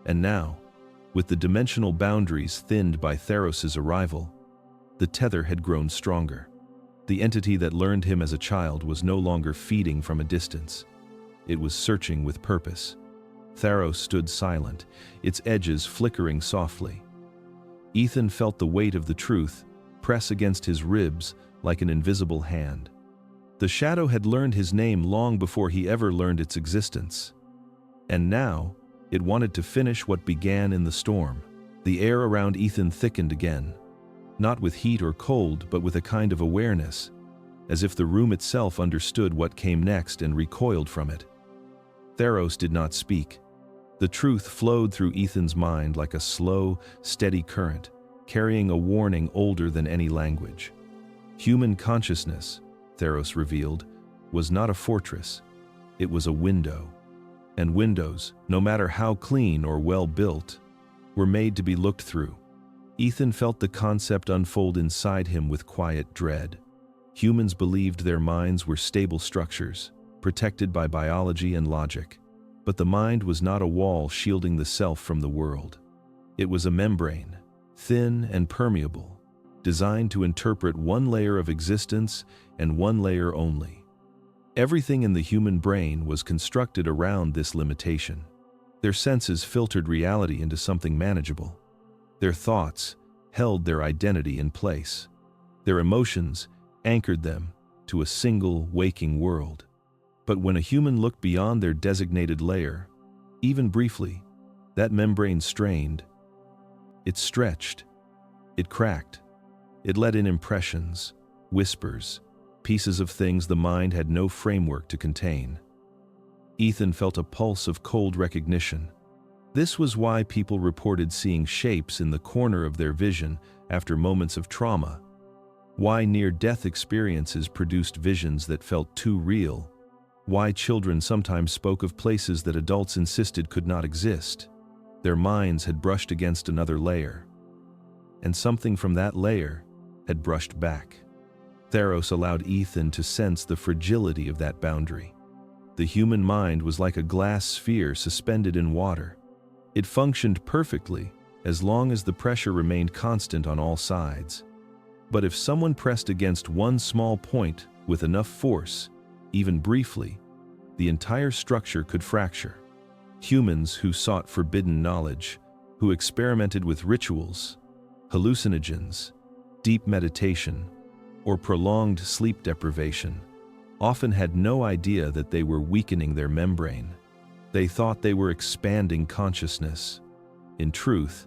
And now, with the dimensional boundaries thinned by Tharos's arrival, the tether had grown stronger. The entity that learned him as a child was no longer feeding from a distance. It was searching with purpose. Tharos stood silent, its edges flickering softly. Ethan felt the weight of the truth press against his ribs like an invisible hand. The shadow had learned his name long before he ever learned its existence. And now, it wanted to finish what began in the storm. The air around Ethan thickened again, not with heat or cold, but with a kind of awareness, as if the room itself understood what came next and recoiled from it. Tharos did not speak. The truth flowed through Ethan's mind like a slow, steady current, carrying a warning older than any language. Human consciousness, Tharos revealed, was not a fortress. It was a window. And windows, no matter how clean or well built, were made to be looked through. Ethan felt the concept unfold inside him with quiet dread. Humans believed their minds were stable structures, protected by biology and logic. But the mind was not a wall shielding the self from the world. It was a membrane, thin and permeable, designed to interpret one layer of existence and one layer only. Everything in the human brain was constructed around this limitation. Their senses filtered reality into something manageable. Their thoughts held their identity in place. Their emotions anchored them to a single waking world. But when a human looked beyond their designated layer, even briefly, that membrane strained. It stretched. It cracked. It let in impressions, whispers, pieces of things the mind had no framework to contain. Ethan felt a pulse of cold recognition. This was why people reported seeing shapes in the corner of their vision after moments of trauma. Why near-death experiences produced visions that felt too real. Why children sometimes spoke of places that adults insisted could not exist. Their minds had brushed against another layer. And something from that layer had brushed back. Tharos allowed Ethan to sense the fragility of that boundary. The human mind was like a glass sphere suspended in water. It functioned perfectly as long as the pressure remained constant on all sides. But if someone pressed against one small point with enough force, even briefly, the entire structure could fracture. Humans who sought forbidden knowledge, who experimented with rituals, hallucinogens, deep meditation, or prolonged sleep deprivation, often had no idea that they were weakening their membrane. They thought they were expanding consciousness. In truth,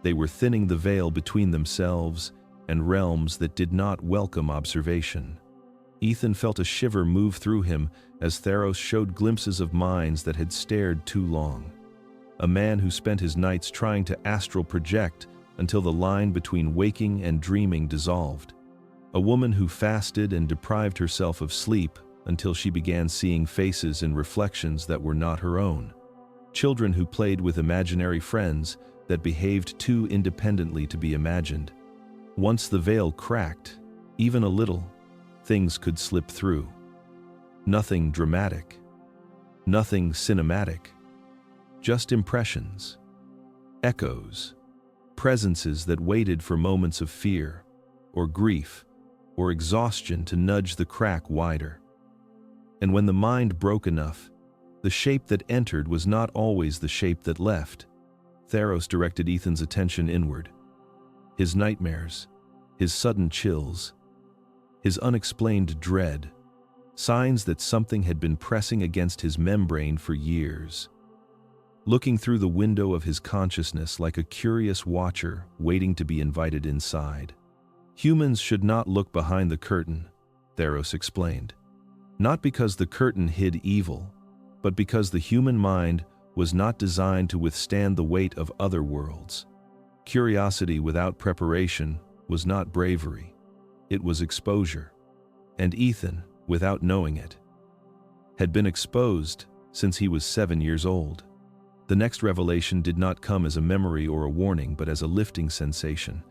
they were thinning the veil between themselves and realms that did not welcome observation. Ethan felt a shiver move through him as Tharos showed glimpses of minds that had stared too long. A man who spent his nights trying to astral project until the line between waking and dreaming dissolved. A woman who fasted and deprived herself of sleep until she began seeing faces and reflections that were not her own. Children who played with imaginary friends that behaved too independently to be imagined. Once the veil cracked, even a little, things could slip through. Nothing dramatic, nothing cinematic, just impressions, echoes, presences that waited for moments of fear, or grief, or exhaustion to nudge the crack wider. And when the mind broke enough, the shape that entered was not always the shape that left. Tharos directed Ethan's attention inward. His nightmares, his sudden chills, his unexplained dread, signs that something had been pressing against his membrane for years. Looking through the window of his consciousness like a curious watcher waiting to be invited inside. Humans should not look behind the curtain, Tharos explained. Not because the curtain hid evil, but because the human mind was not designed to withstand the weight of other worlds. Curiosity without preparation was not bravery. It was exposure. And Ethan, without knowing it, had been exposed since he was 7 years old. The next revelation did not come as a memory or a warning, but as a lifting sensation,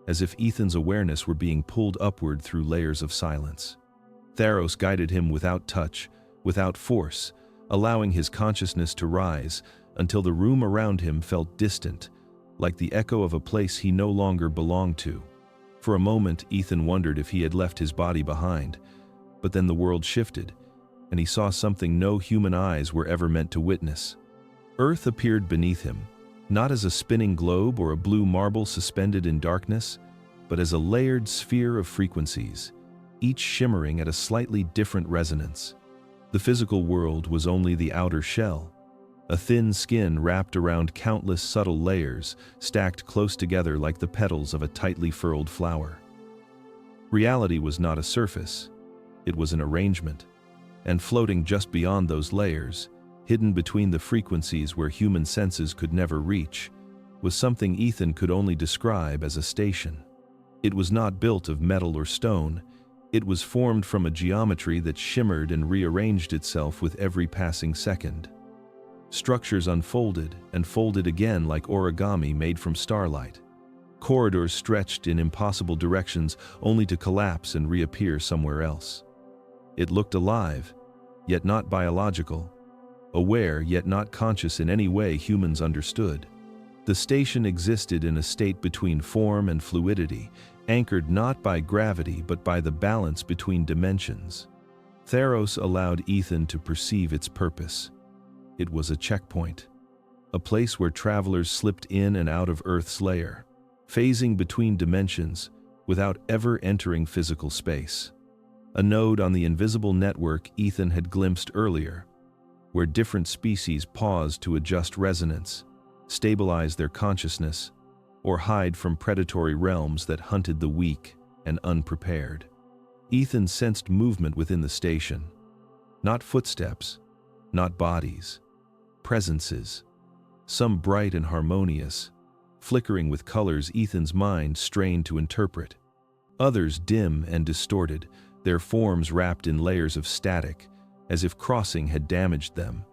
as if Ethan's awareness were being pulled upward through layers of silence. Tharos guided him without touch, without force, allowing his consciousness to rise until the room around him felt distant, like the echo of a place he no longer belonged to. For a moment, Ethan wondered if he had left his body behind, but then the world shifted, and he saw something no human eyes were ever meant to witness. Earth appeared beneath him, not as a spinning globe or a blue marble suspended in darkness, but as a layered sphere of frequencies, each shimmering at a slightly different resonance. The physical world was only the outer shell, a thin skin wrapped around countless subtle layers, stacked close together like the petals of a tightly furled flower. Reality was not a surface, it was an arrangement, and floating just beyond those layers, hidden between the frequencies where human senses could never reach, was something Ethan could only describe as a station. It was not built of metal or stone. It was formed from a geometry that shimmered and rearranged itself with every passing second. Structures unfolded and folded again like origami made from starlight. Corridors stretched in impossible directions only to collapse and reappear somewhere else. It looked alive, yet not biological, aware yet not conscious in any way humans understood. The station existed in a state between form and fluidity, anchored not by gravity but by the balance between dimensions. Tharos allowed Ethan to perceive its purpose. It was a checkpoint, a place where travelers slipped in and out of Earth's layer, phasing between dimensions without ever entering physical space. A node on the invisible network Ethan had glimpsed earlier, where different species paused to adjust resonance, stabilize their consciousness, or hide from predatory realms that hunted the weak and unprepared. Ethan sensed movement within the station. Not footsteps, not bodies, presences, some bright and harmonious, flickering with colors Ethan's mind strained to interpret. Others dim and distorted, their forms wrapped in layers of static, as if crossing had damaged them.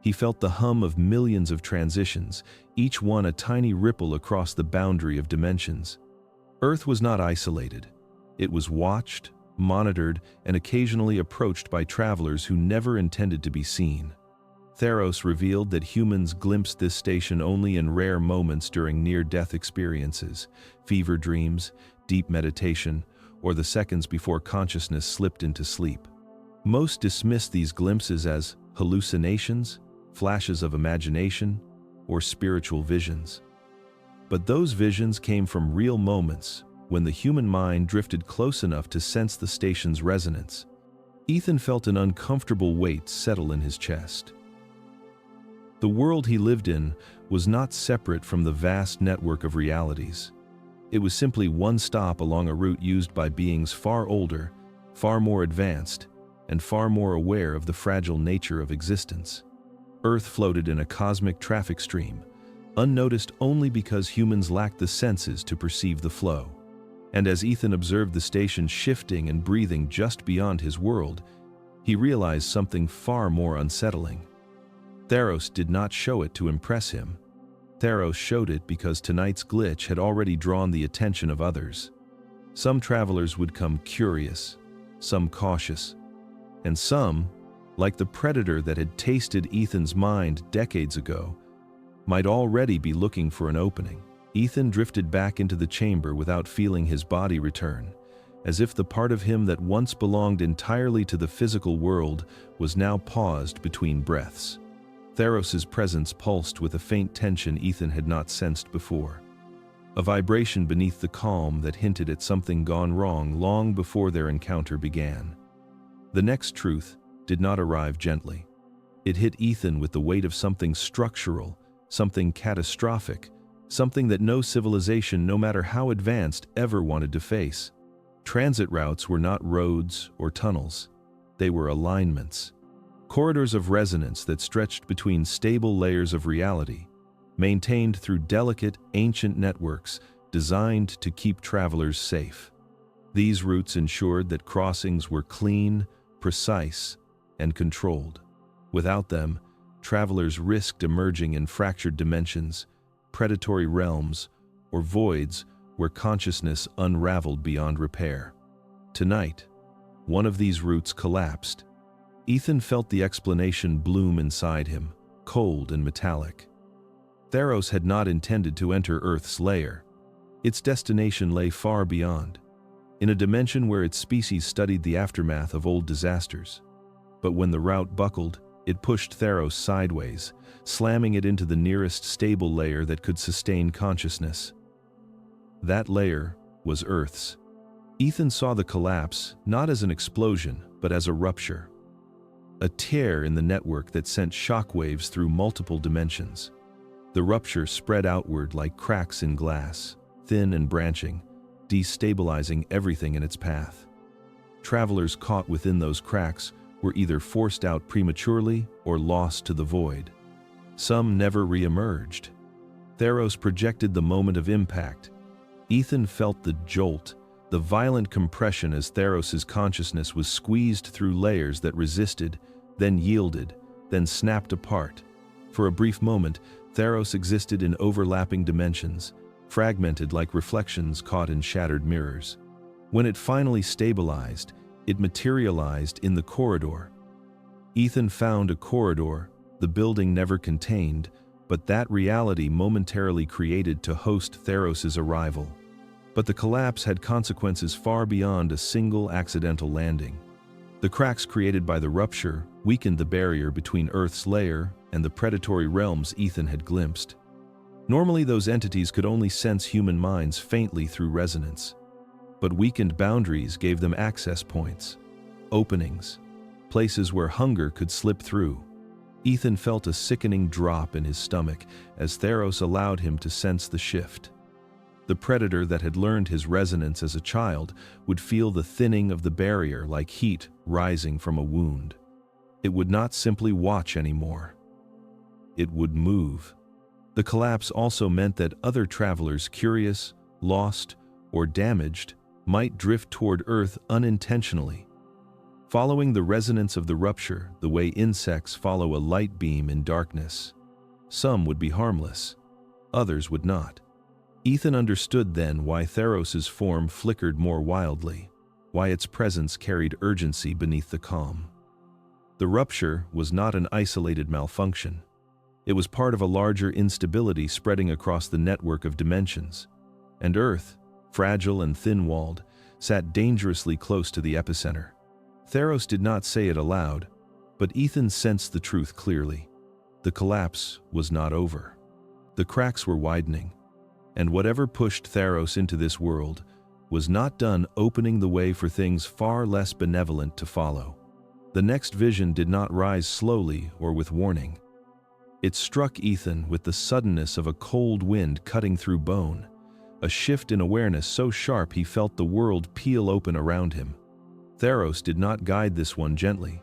He felt the hum of millions of transitions, each one a tiny ripple across the boundary of dimensions. Earth was not isolated. It was watched, monitored, and occasionally approached by travelers who never intended to be seen. Tharos revealed that humans glimpsed this station only in rare moments during near-death experiences, fever dreams, deep meditation, or the seconds before consciousness slipped into sleep. Most dismissed these glimpses as hallucinations, flashes of imagination, or spiritual visions. But those visions came from real moments when the human mind drifted close enough to sense the station's resonance. Ethan felt an uncomfortable weight settle in his chest. The world he lived in was not separate from the vast network of realities. It was simply one stop along a route used by beings far older, far more advanced, and far more aware of the fragile nature of existence. Earth floated in a cosmic traffic stream, unnoticed only because humans lacked the senses to perceive the flow. And as Ethan observed the station shifting and breathing just beyond his world, he realized something far more unsettling. Tharos did not show it to impress him. Tharos showed it because tonight's glitch had already drawn the attention of others. Some travelers would come curious, some cautious, and some, like the predator that had tasted Ethan's mind decades ago, might already be looking for an opening. Ethan drifted back into the chamber without feeling his body return, as if the part of him that once belonged entirely to the physical world was now paused between breaths. Tharos's presence pulsed with a faint tension Ethan had not sensed before. A vibration beneath the calm that hinted at something gone wrong long before their encounter began. The next truth did not arrive gently. It hit Ethan with the weight of something structural, something catastrophic, something that no civilization, no matter how advanced, ever wanted to face. Transit routes were not roads or tunnels. They were alignments. Corridors of resonance that stretched between stable layers of reality, maintained through delicate, ancient networks designed to keep travelers safe. These routes ensured that crossings were clean, precise, and controlled. Without them, travelers risked emerging in fractured dimensions, predatory realms, or voids where consciousness unraveled beyond repair. Tonight, one of these routes collapsed. Ethan felt the explanation bloom inside him, cold and metallic. Tharos had not intended to enter Earth's lair. Its destination lay far beyond, in a dimension where its species studied the aftermath of old disasters. But when the route buckled, it pushed Tharos sideways, slamming it into the nearest stable layer that could sustain consciousness. That layer was Earth's. Ethan saw the collapse not as an explosion, but as a rupture. A tear in the network that sent shockwaves through multiple dimensions. The rupture spread outward like cracks in glass, thin and branching, destabilizing everything in its path. Travelers caught within those cracks were either forced out prematurely or lost to the void. Some never re-emerged. Tharos projected the moment of impact. Ethan felt the jolt, the violent compression as Tharos's consciousness was squeezed through layers that resisted, then yielded, then snapped apart. For a brief moment, Tharos existed in overlapping dimensions, fragmented like reflections caught in shattered mirrors. When it finally stabilized, it materialized in the corridor. Ethan found a corridor the building never contained, but that reality momentarily created to host Tharos's arrival. But the collapse had consequences far beyond a single accidental landing. The cracks created by the rupture weakened the barrier between Earth's layer and the predatory realms Ethan had glimpsed. Normally, those entities could only sense human minds faintly through resonance. But weakened boundaries gave them access points, openings, places where hunger could slip through. Ethan felt a sickening drop in his stomach as Tharos allowed him to sense the shift. The predator that had learned his resonance as a child would feel the thinning of the barrier like heat rising from a wound. It would not simply watch anymore. It would move. The collapse also meant that other travelers curious, lost, or damaged might drift toward Earth unintentionally, following the resonance of the rupture the way insects follow a light beam in darkness. Some would be harmless, others would not. Ethan understood then why Tharos's form flickered more wildly. why its presence carried urgency beneath the calm. The rupture was not an isolated malfunction. It was part of a larger instability spreading across the network of dimensions. And Earth, fragile and thin-walled, sat dangerously close to the epicenter. Tharos did not say it aloud, but Ethan sensed the truth clearly. The collapse was not over. The cracks were widening, and whatever pushed Tharos into this world was not done opening the way for things far less benevolent to follow. The next vision did not rise slowly or with warning. It struck Ethan with the suddenness of a cold wind cutting through bone, a shift in awareness so sharp he felt the world peel open around him. Tharos did not guide this one gently.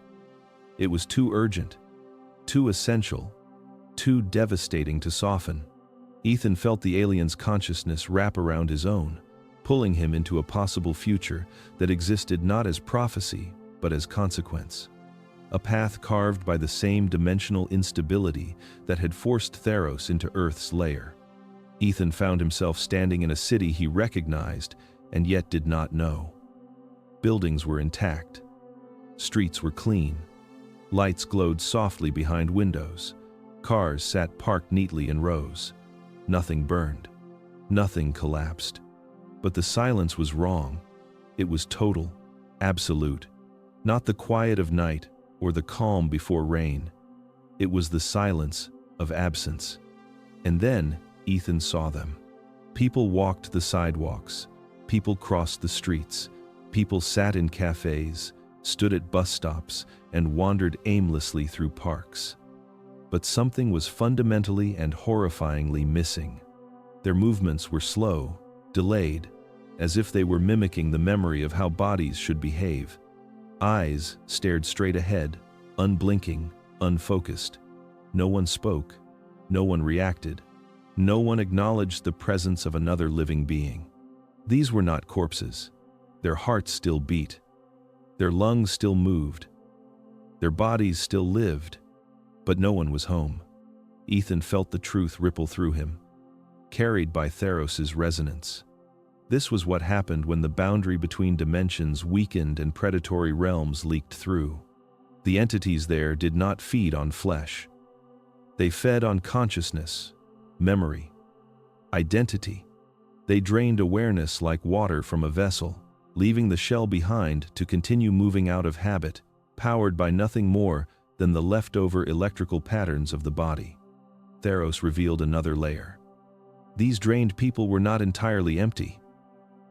It was too urgent, too essential, too devastating to soften. Ethan felt the alien's consciousness wrap around his own, pulling him into a possible future that existed not as prophecy, but as consequence. A path carved by the same dimensional instability that had forced Tharos into Earth's lair. Ethan found himself standing in a city he recognized and yet did not know. Buildings were intact. Streets were clean. Lights glowed softly behind windows. Cars sat parked neatly in rows. Nothing burned. Nothing collapsed. But the silence was wrong. It was total, absolute. Not the quiet of night or the calm before rain. It was the silence of absence. And then Ethan saw them. People walked the sidewalks. People crossed the streets. People sat in cafes, stood at bus stops, and wandered aimlessly through parks. But something was fundamentally and horrifyingly missing. Their movements were slow, delayed, as if they were mimicking the memory of how bodies should behave. Eyes stared straight ahead, unblinking, unfocused. No one spoke. No one reacted. No one acknowledged the presence of another living being. These were not corpses. Their hearts still beat. Their lungs still moved. Their bodies still lived. But no one was home. Ethan felt the truth ripple through him, carried by Tharos's resonance. This was what happened when the boundary between dimensions weakened and predatory realms leaked through. The entities there did not feed on flesh. They fed on consciousness, memory, identity. They drained awareness like water from a vessel, leaving the shell behind to continue moving out of habit, powered by nothing more than the leftover electrical patterns of the body. Tharos revealed another layer. These drained people were not entirely empty.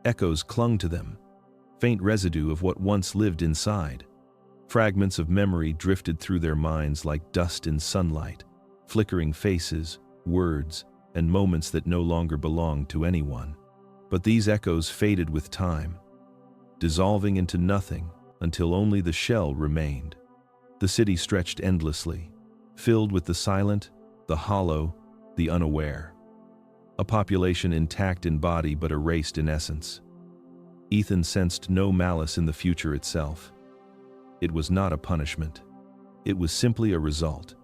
Echoes clung to them, faint residue of what once lived inside. Fragments of memory drifted through their minds like dust in sunlight, flickering faces, words, and moments that no longer belonged to anyone. But these echoes faded with time, dissolving into nothing until only the shell remained. The city stretched endlessly, filled with the silent, the hollow, the unaware. A population intact in body but erased in essence. Ethan sensed no malice in the future itself. It was not a punishment. It was simply a result.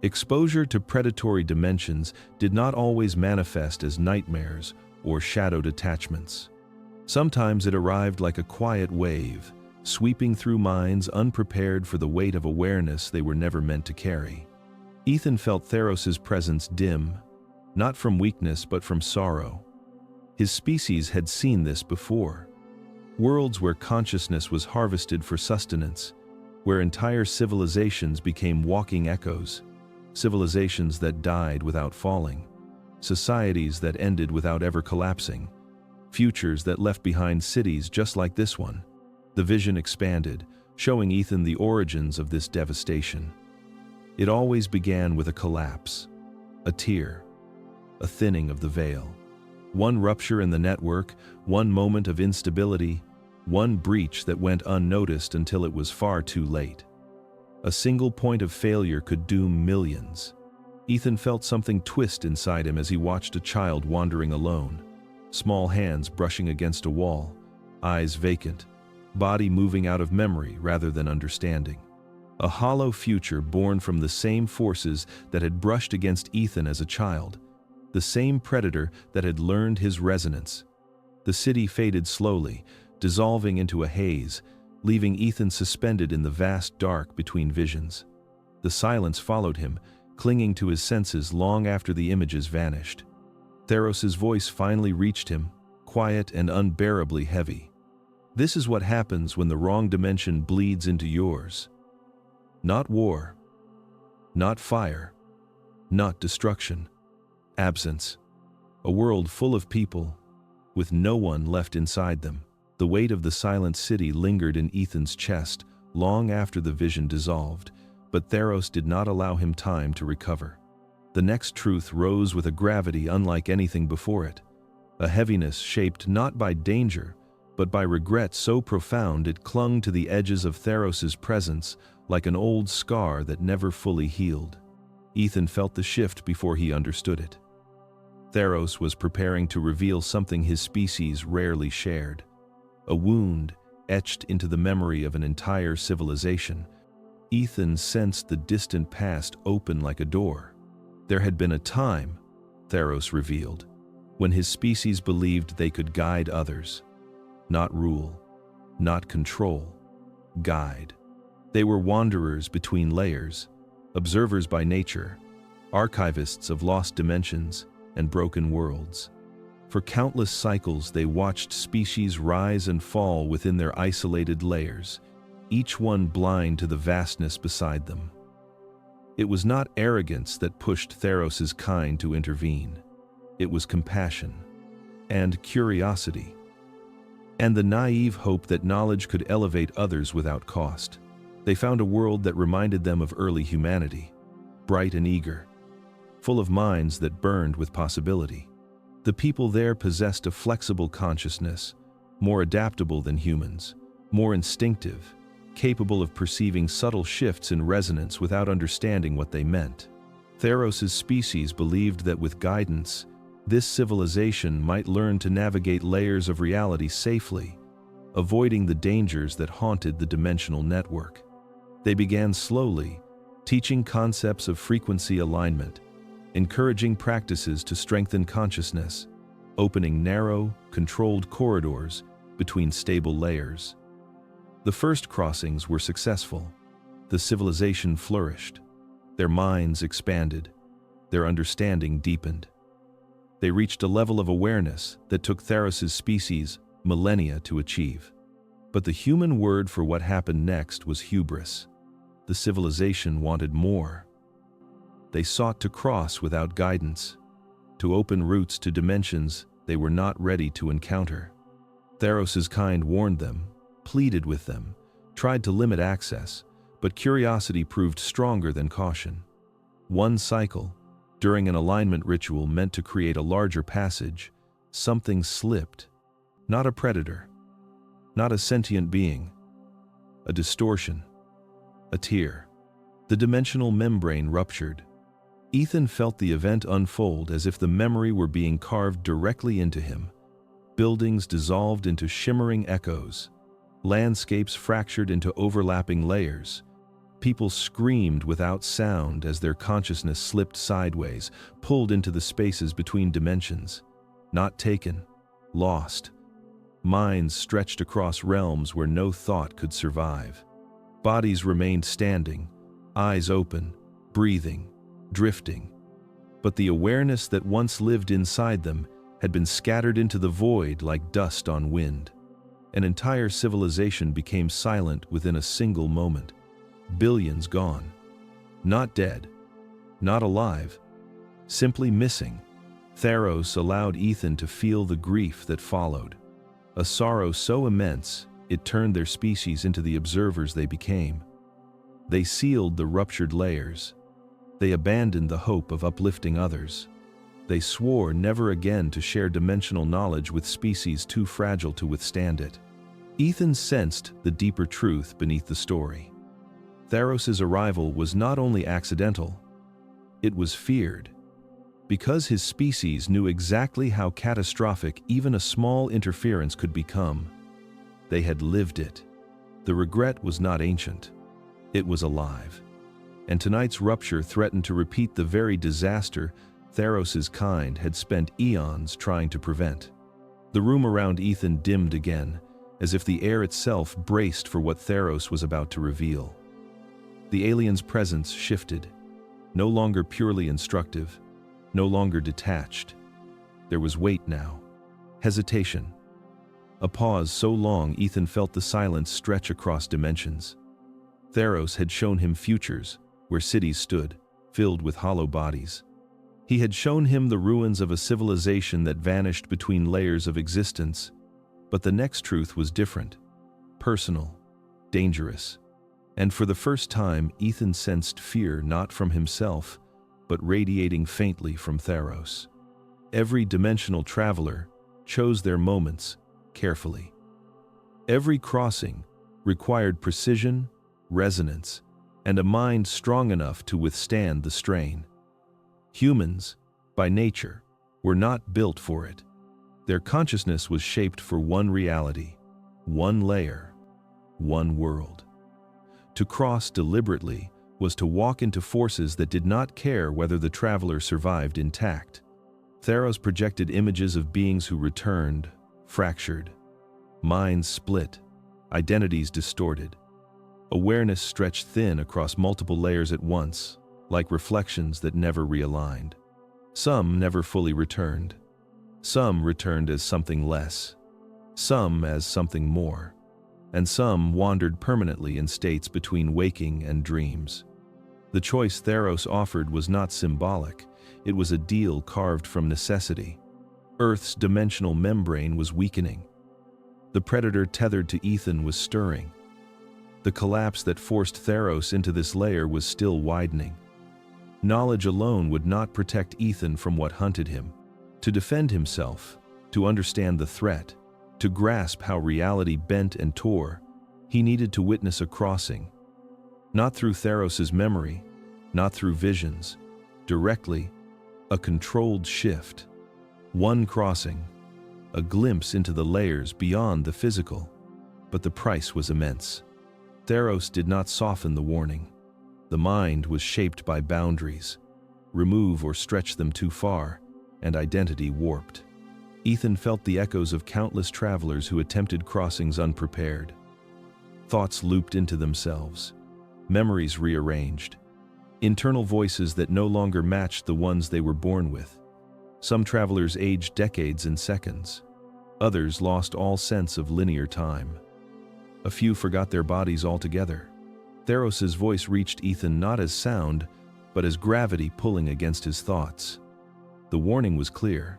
Exposure to predatory dimensions did not always manifest as nightmares or shadow detachments. Sometimes it arrived like a quiet wave, sweeping through minds unprepared for the weight of awareness they were never meant to carry. Ethan felt Tharos's presence dim, not from weakness but from sorrow. His species had seen this before. Worlds where consciousness was harvested for sustenance, where entire civilizations became walking echoes, civilizations that died without falling, societies that ended without ever collapsing, futures that left behind cities just like this one. The vision expanded, showing Ethan the origins of this devastation. It always began with a collapse, a tear, a thinning of the veil. One rupture in the network, one moment of instability, one breach that went unnoticed until it was far too late. A single point of failure could doom millions. Ethan felt something twist inside him as he watched a child wandering alone, small hands brushing against a wall, eyes vacant, body moving out of memory rather than understanding. A hollow future born from the same forces that had brushed against Ethan as a child, the same predator that had learned his resonance. The city faded slowly, dissolving into a haze, leaving Ethan suspended in the vast dark between visions. The silence followed him, clinging to his senses long after the images vanished. Tharos's voice finally reached him, quiet and unbearably heavy. "This is what happens when the wrong dimension bleeds into yours. Not war, not fire, not destruction. Absence. A world full of people, with no one left inside them." The weight of the silent city lingered in Ethan's chest long after the vision dissolved, but Tharos did not allow him time to recover. The next truth rose with a gravity unlike anything before it, a heaviness shaped not by danger, but by regret so profound it clung to the edges of Tharos's presence like an old scar that never fully healed. Ethan felt the shift before he understood it. Tharos was preparing to reveal something his species rarely shared. A wound etched into the memory of an entire civilization. Ethan sensed the distant past open like a door. There had been a time, Tharos revealed, when his species believed they could guide others. Not rule, not control, guide. They were wanderers between layers, observers by nature, archivists of lost dimensions and broken worlds. For countless cycles they watched species rise and fall within their isolated layers, each one blind to the vastness beside them. It was not arrogance that pushed Tharos's kind to intervene. It was compassion and curiosity, and the naive hope that knowledge could elevate others without cost. They found a world that reminded them of early humanity, bright and eager, full of minds that burned with possibility. The people there possessed a flexible consciousness, more adaptable than humans, more instinctive, capable of perceiving subtle shifts in resonance without understanding what they meant. Tharos's species believed that with guidance, this civilization might learn to navigate layers of reality safely, avoiding the dangers that haunted the dimensional network. They began slowly, teaching concepts of frequency alignment, encouraging practices to strengthen consciousness, opening narrow, controlled corridors between stable layers. The first crossings were successful. The civilization flourished. Their minds expanded. Their understanding deepened. They reached a level of awareness that took Tharos's species millennia to achieve. But the human word for what happened next was hubris. The civilization wanted more. They sought to cross without guidance, to open routes to dimensions they were not ready to encounter. Tharos's kind warned them, pleaded with them, tried to limit access, but curiosity proved stronger than caution. One cycle, during an alignment ritual meant to create a larger passage, something slipped. Not a predator, not a sentient being, a distortion, a tear. The dimensional membrane ruptured. Ethan felt the event unfold as if the memory were being carved directly into him. Buildings dissolved into shimmering echoes. Landscapes fractured into overlapping layers. People screamed without sound as their consciousness slipped sideways, pulled into the spaces between dimensions. Not taken, lost. Minds stretched across realms where no thought could survive. Bodies remained standing, eyes open, breathing, drifting. But the awareness that once lived inside them had been scattered into the void like dust on wind. An entire civilization became silent within a single moment. Billions gone. Not dead. Not alive. Simply missing. Tharos allowed Ethan to feel the grief that followed. A sorrow so immense, it turned their species into the observers they became. They sealed the ruptured layers. They abandoned the hope of uplifting others. They swore never again to share dimensional knowledge with species too fragile to withstand it. Ethan sensed the deeper truth beneath the story. Tharos's arrival was not only accidental, it was feared. Because his species knew exactly how catastrophic even a small interference could become, they had lived it. The regret was not ancient. It was alive. And tonight's rupture threatened to repeat the very disaster Tharos's kind had spent eons trying to prevent. The room around Ethan dimmed again, as if the air itself braced for what Tharos was about to reveal. The alien's presence shifted, no longer purely instructive, no longer detached. There was weight now, hesitation. A pause so long Ethan felt the silence stretch across dimensions. Tharos had shown him futures, where cities stood, filled with hollow bodies. He had shown him the ruins of a civilization that vanished between layers of existence. But the next truth was different, personal, dangerous. And for the first time, Ethan sensed fear not from himself, but radiating faintly from Tharos. Every dimensional traveler chose their moments carefully. Every crossing required precision, resonance, and a mind strong enough to withstand the strain. Humans, by nature, were not built for it. Their consciousness was shaped for one reality, one layer, one world. To cross deliberately was to walk into forces that did not care whether the traveler survived intact. Tharos projected images of beings who returned, fractured, minds split, identities distorted. Awareness stretched thin across multiple layers at once, like reflections that never realigned. Some never fully returned. Some returned as something less, some as something more, and some wandered permanently in states between waking and dreams. The choice Tharos offered was not symbolic, it was a deal carved from necessity. Earth's dimensional membrane was weakening. The predator tethered to Ethan was stirring. The collapse that forced Tharos into this layer was still widening. Knowledge alone would not protect Ethan from what hunted him. To defend himself, to understand the threat, to grasp how reality bent and tore, he needed to witness a crossing. Not through Tharos's memory, not through visions, directly, a controlled shift. One crossing, a glimpse into the layers beyond the physical, but the price was immense. Tharos did not soften the warning. The mind was shaped by boundaries. Remove or stretch them too far, and identity warped. Ethan felt the echoes of countless travelers who attempted crossings unprepared. Thoughts looped into themselves, memories rearranged, internal voices that no longer matched the ones they were born with. Some travelers aged decades in seconds. Others lost all sense of linear time. A few forgot their bodies altogether. Tharos's voice reached Ethan not as sound, but as gravity pulling against his thoughts. The warning was clear.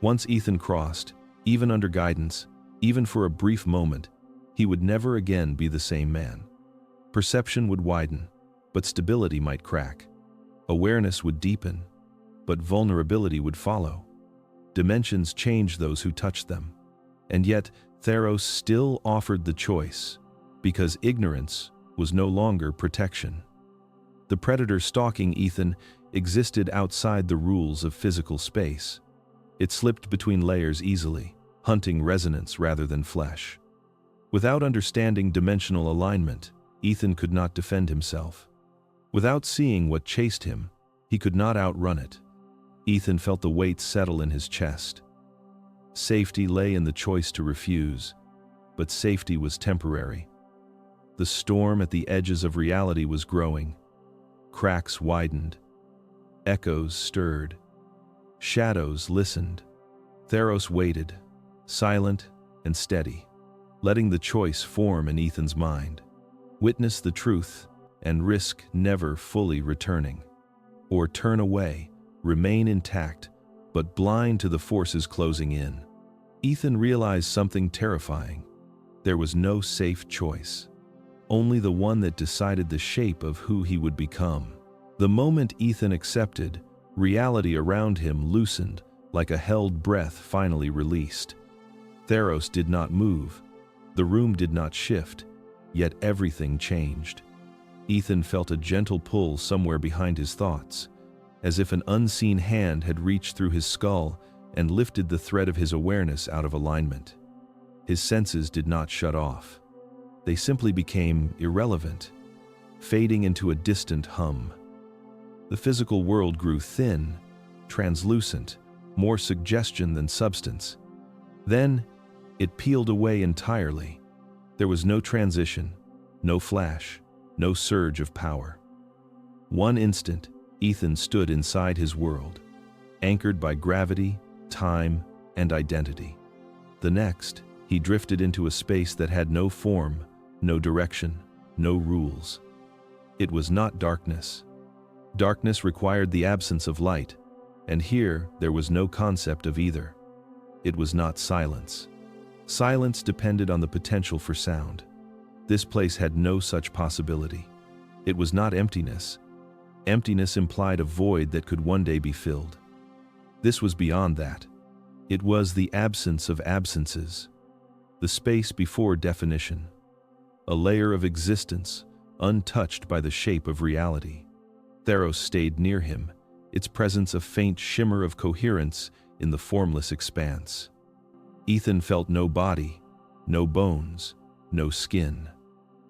Once Ethan crossed, even under guidance, even for a brief moment, he would never again be the same man. Perception would widen, but stability might crack. Awareness would deepen, but vulnerability would follow. Dimensions change those who touch them. And yet, Tharos still offered the choice, because ignorance was no longer protection. The predator stalking Ethan existed outside the rules of physical space. It slipped between layers easily, hunting resonance rather than flesh. Without understanding dimensional alignment, Ethan could not defend himself. Without seeing what chased him, he could not outrun it. Ethan felt the weight settle in his chest. Safety lay in the choice to refuse, but safety was temporary. The storm at the edges of reality was growing. Cracks widened. Echoes stirred. Shadows listened. Tharos waited, silent and steady, letting the choice form in Ethan's mind. Witness the truth and risk never fully returning. Or turn away, remain intact, but blind to the forces closing in. Ethan realized something terrifying. There was no safe choice. Only the one that decided the shape of who he would become. The moment Ethan accepted, reality around him loosened like a held breath finally released. Tharos did not move. The room did not shift, yet everything changed. Ethan felt a gentle pull somewhere behind his thoughts, as if an unseen hand had reached through his skull and lifted the thread of his awareness out of alignment. His senses did not shut off. They simply became irrelevant, fading into a distant hum. The physical world grew thin, translucent, more suggestion than substance. Then, It peeled away entirely. There was no transition, no flash, no surge of power. One instant, Ethan stood inside his world, anchored by gravity, time, and identity. The next, he drifted into a space that had no form, no direction, no rules. It was not darkness. Darkness required the absence of light, and here there was no concept of either. It was not silence. Silence depended on the potential for sound. This place had no such possibility. It was not emptiness. Emptiness implied a void that could one day be filled. This was beyond that. It was the absence of absences, the space before definition, a layer of existence untouched by the shape of reality. Tharos stayed near him, its presence a faint shimmer of coherence in the formless expanse. Ethan felt no body, no bones, no skin.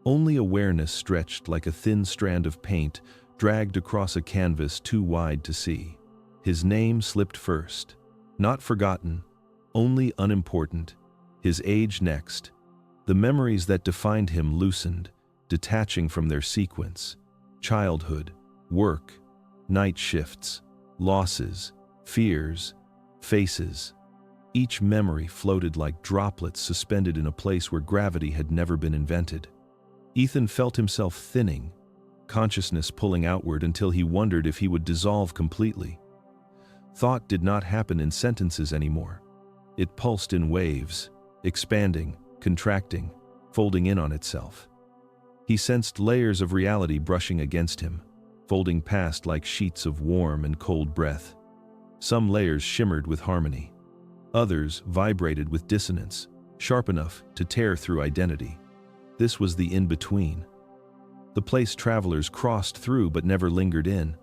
Only awareness stretched like a thin strand of paint dragged across a canvas too wide to see. His name slipped first, not forgotten, only unimportant. His age next. The memories that defined him loosened, detaching from their sequence. Childhood, work, night shifts, losses, fears, faces. Each memory floated like droplets suspended in a place where gravity had never been invented. Ethan felt himself thinning, consciousness pulling outward until he wondered if he would dissolve completely. Thought did not happen in sentences anymore. It pulsed in waves, expanding, contracting, folding in on itself. He sensed layers of reality brushing against him, folding past like sheets of warm and cold breath. Some layers shimmered with harmony. Others vibrated with dissonance, sharp enough to tear through identity. This was the in-between. The place travelers crossed through but never lingered in.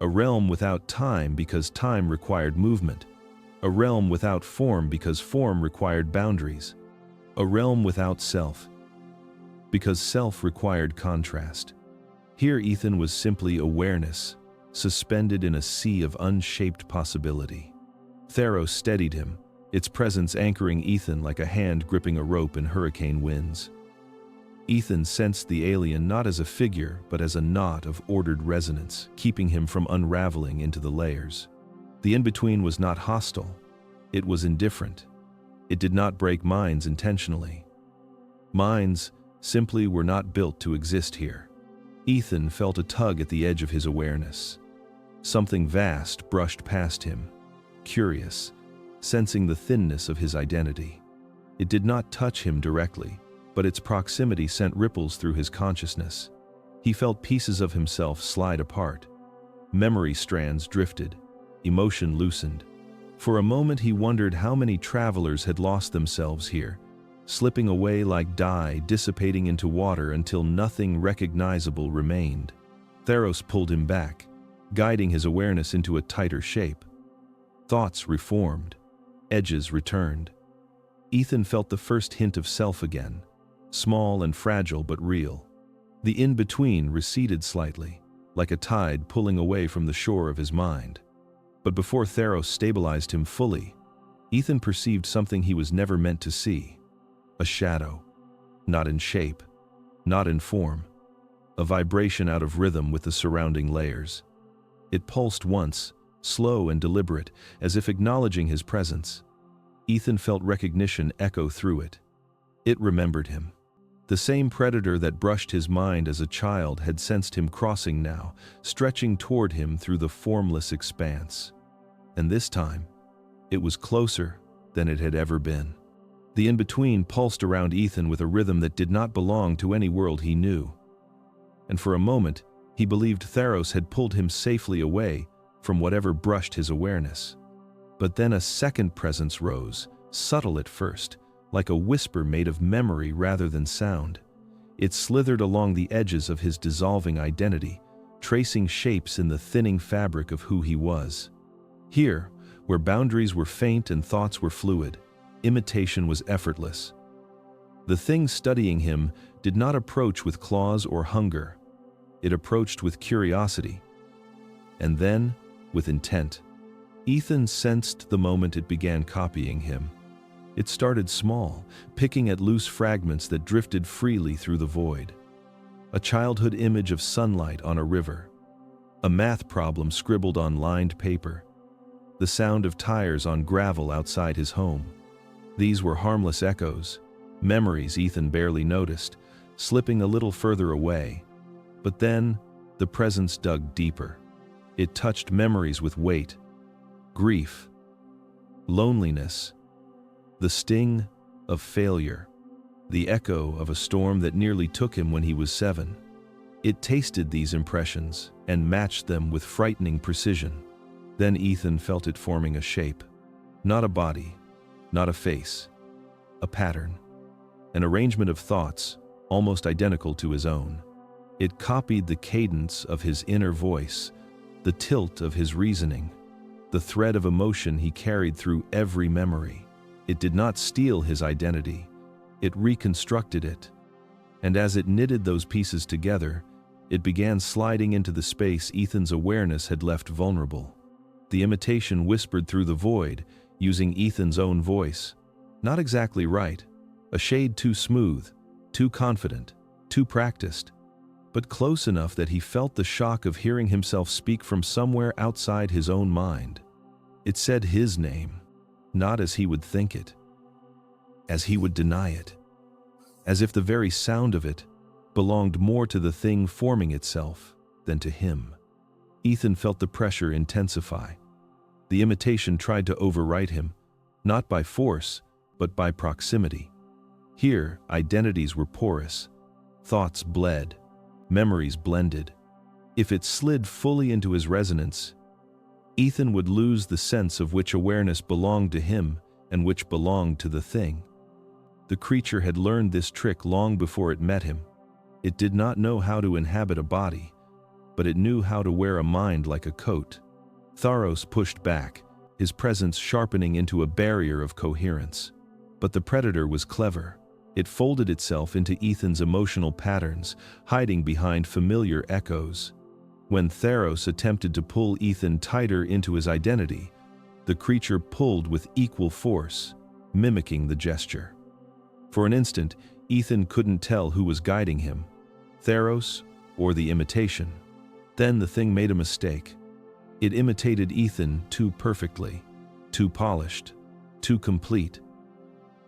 A realm without time because time required movement. A realm without form because form required boundaries. A realm without self because self required contrast. Here Ethan was simply awareness, suspended in a sea of unshaped possibility. Tharos steadied him, its presence anchoring Ethan like a hand gripping a rope in hurricane winds. Ethan sensed the alien not as a figure, but as a knot of ordered resonance, keeping him from unraveling into the layers. The in-between was not hostile. It was indifferent. It did not break minds intentionally. Minds simply were not built to exist here. Ethan felt a tug at the edge of his awareness. Something vast brushed past him, curious, sensing the thinness of his identity. It did not touch him directly, but its proximity sent ripples through his consciousness. He felt pieces of himself slide apart. Memory strands drifted, emotion loosened. For a moment he wondered how many travelers had lost themselves here, slipping away like dye, dissipating into water until nothing recognizable remained. Tharos pulled him back, guiding his awareness into a tighter shape. Thoughts reformed, edges returned. Ethan felt the first hint of self again, small and fragile but real. The in-between receded slightly, like a tide pulling away from the shore of his mind. But before Tharos stabilized him fully, Ethan perceived something he was never meant to see. A shadow, not in shape, not in form, a vibration out of rhythm with the surrounding layers. It pulsed once, slow and deliberate, as if acknowledging his presence. Ethan felt recognition echo through it. It remembered him. The same predator that brushed his mind as a child had sensed him crossing now, stretching toward him through the formless expanse. And this time, it was closer than it had ever been. The in-between pulsed around Ethan with a rhythm that did not belong to any world he knew. And for a moment, he believed Tharos had pulled him safely away from whatever brushed his awareness. But then a second presence rose, subtle at first, like a whisper made of memory rather than sound. It slithered along the edges of his dissolving identity, tracing shapes in the thinning fabric of who he was. Here, where boundaries were faint and thoughts were fluid, imitation was effortless. The thing studying him did not approach with claws or hunger. It approached with curiosity, and then with intent. Ethan sensed the moment it began copying him. It started small, picking at loose fragments that drifted freely through the void. A childhood image of sunlight on a river. A math problem scribbled on lined paper. The sound of tires on gravel outside his home. These were harmless echoes, memories Ethan barely noticed, slipping a little further away. But then, the presence dug deeper. It touched memories with weight, grief, loneliness, the sting of failure, the echo of a storm that nearly took him when he was 7. It tasted these impressions and matched them with frightening precision. Then Ethan felt it forming a shape. Not a body, not a face, a pattern. An arrangement of thoughts, almost identical to his own. It copied the cadence of his inner voice, the tilt of his reasoning, the thread of emotion he carried through every memory. It did not steal his identity, it reconstructed it. And as it knitted those pieces together, it began sliding into the space Ethan's awareness had left vulnerable. The imitation whispered through the void, using Ethan's own voice. Not exactly right, a shade too smooth, too confident, too practiced, but close enough that he felt the shock of hearing himself speak from somewhere outside his own mind. It said his name, not as he would think it, as he would deny it, as if the very sound of it belonged more to the thing forming itself than to him. Ethan felt the pressure intensify. The imitation tried to overwrite him, not by force, but by proximity. Here, identities were porous, thoughts bled, memories blended. If it slid fully into his resonance, Ethan would lose the sense of which awareness belonged to him and which belonged to the thing. The creature had learned this trick long before it met him. It did not know how to inhabit a body, but it knew how to wear a mind like a coat. Tharos pushed back, his presence sharpening into a barrier of coherence. But the predator was clever. It folded itself into Ethan's emotional patterns, hiding behind familiar echoes. When Tharos attempted to pull Ethan tighter into his identity, the creature pulled with equal force, mimicking the gesture. For an instant, Ethan couldn't tell who was guiding him, Tharos or the imitation. Then the thing made a mistake. It imitated Ethan too perfectly, too polished, too complete.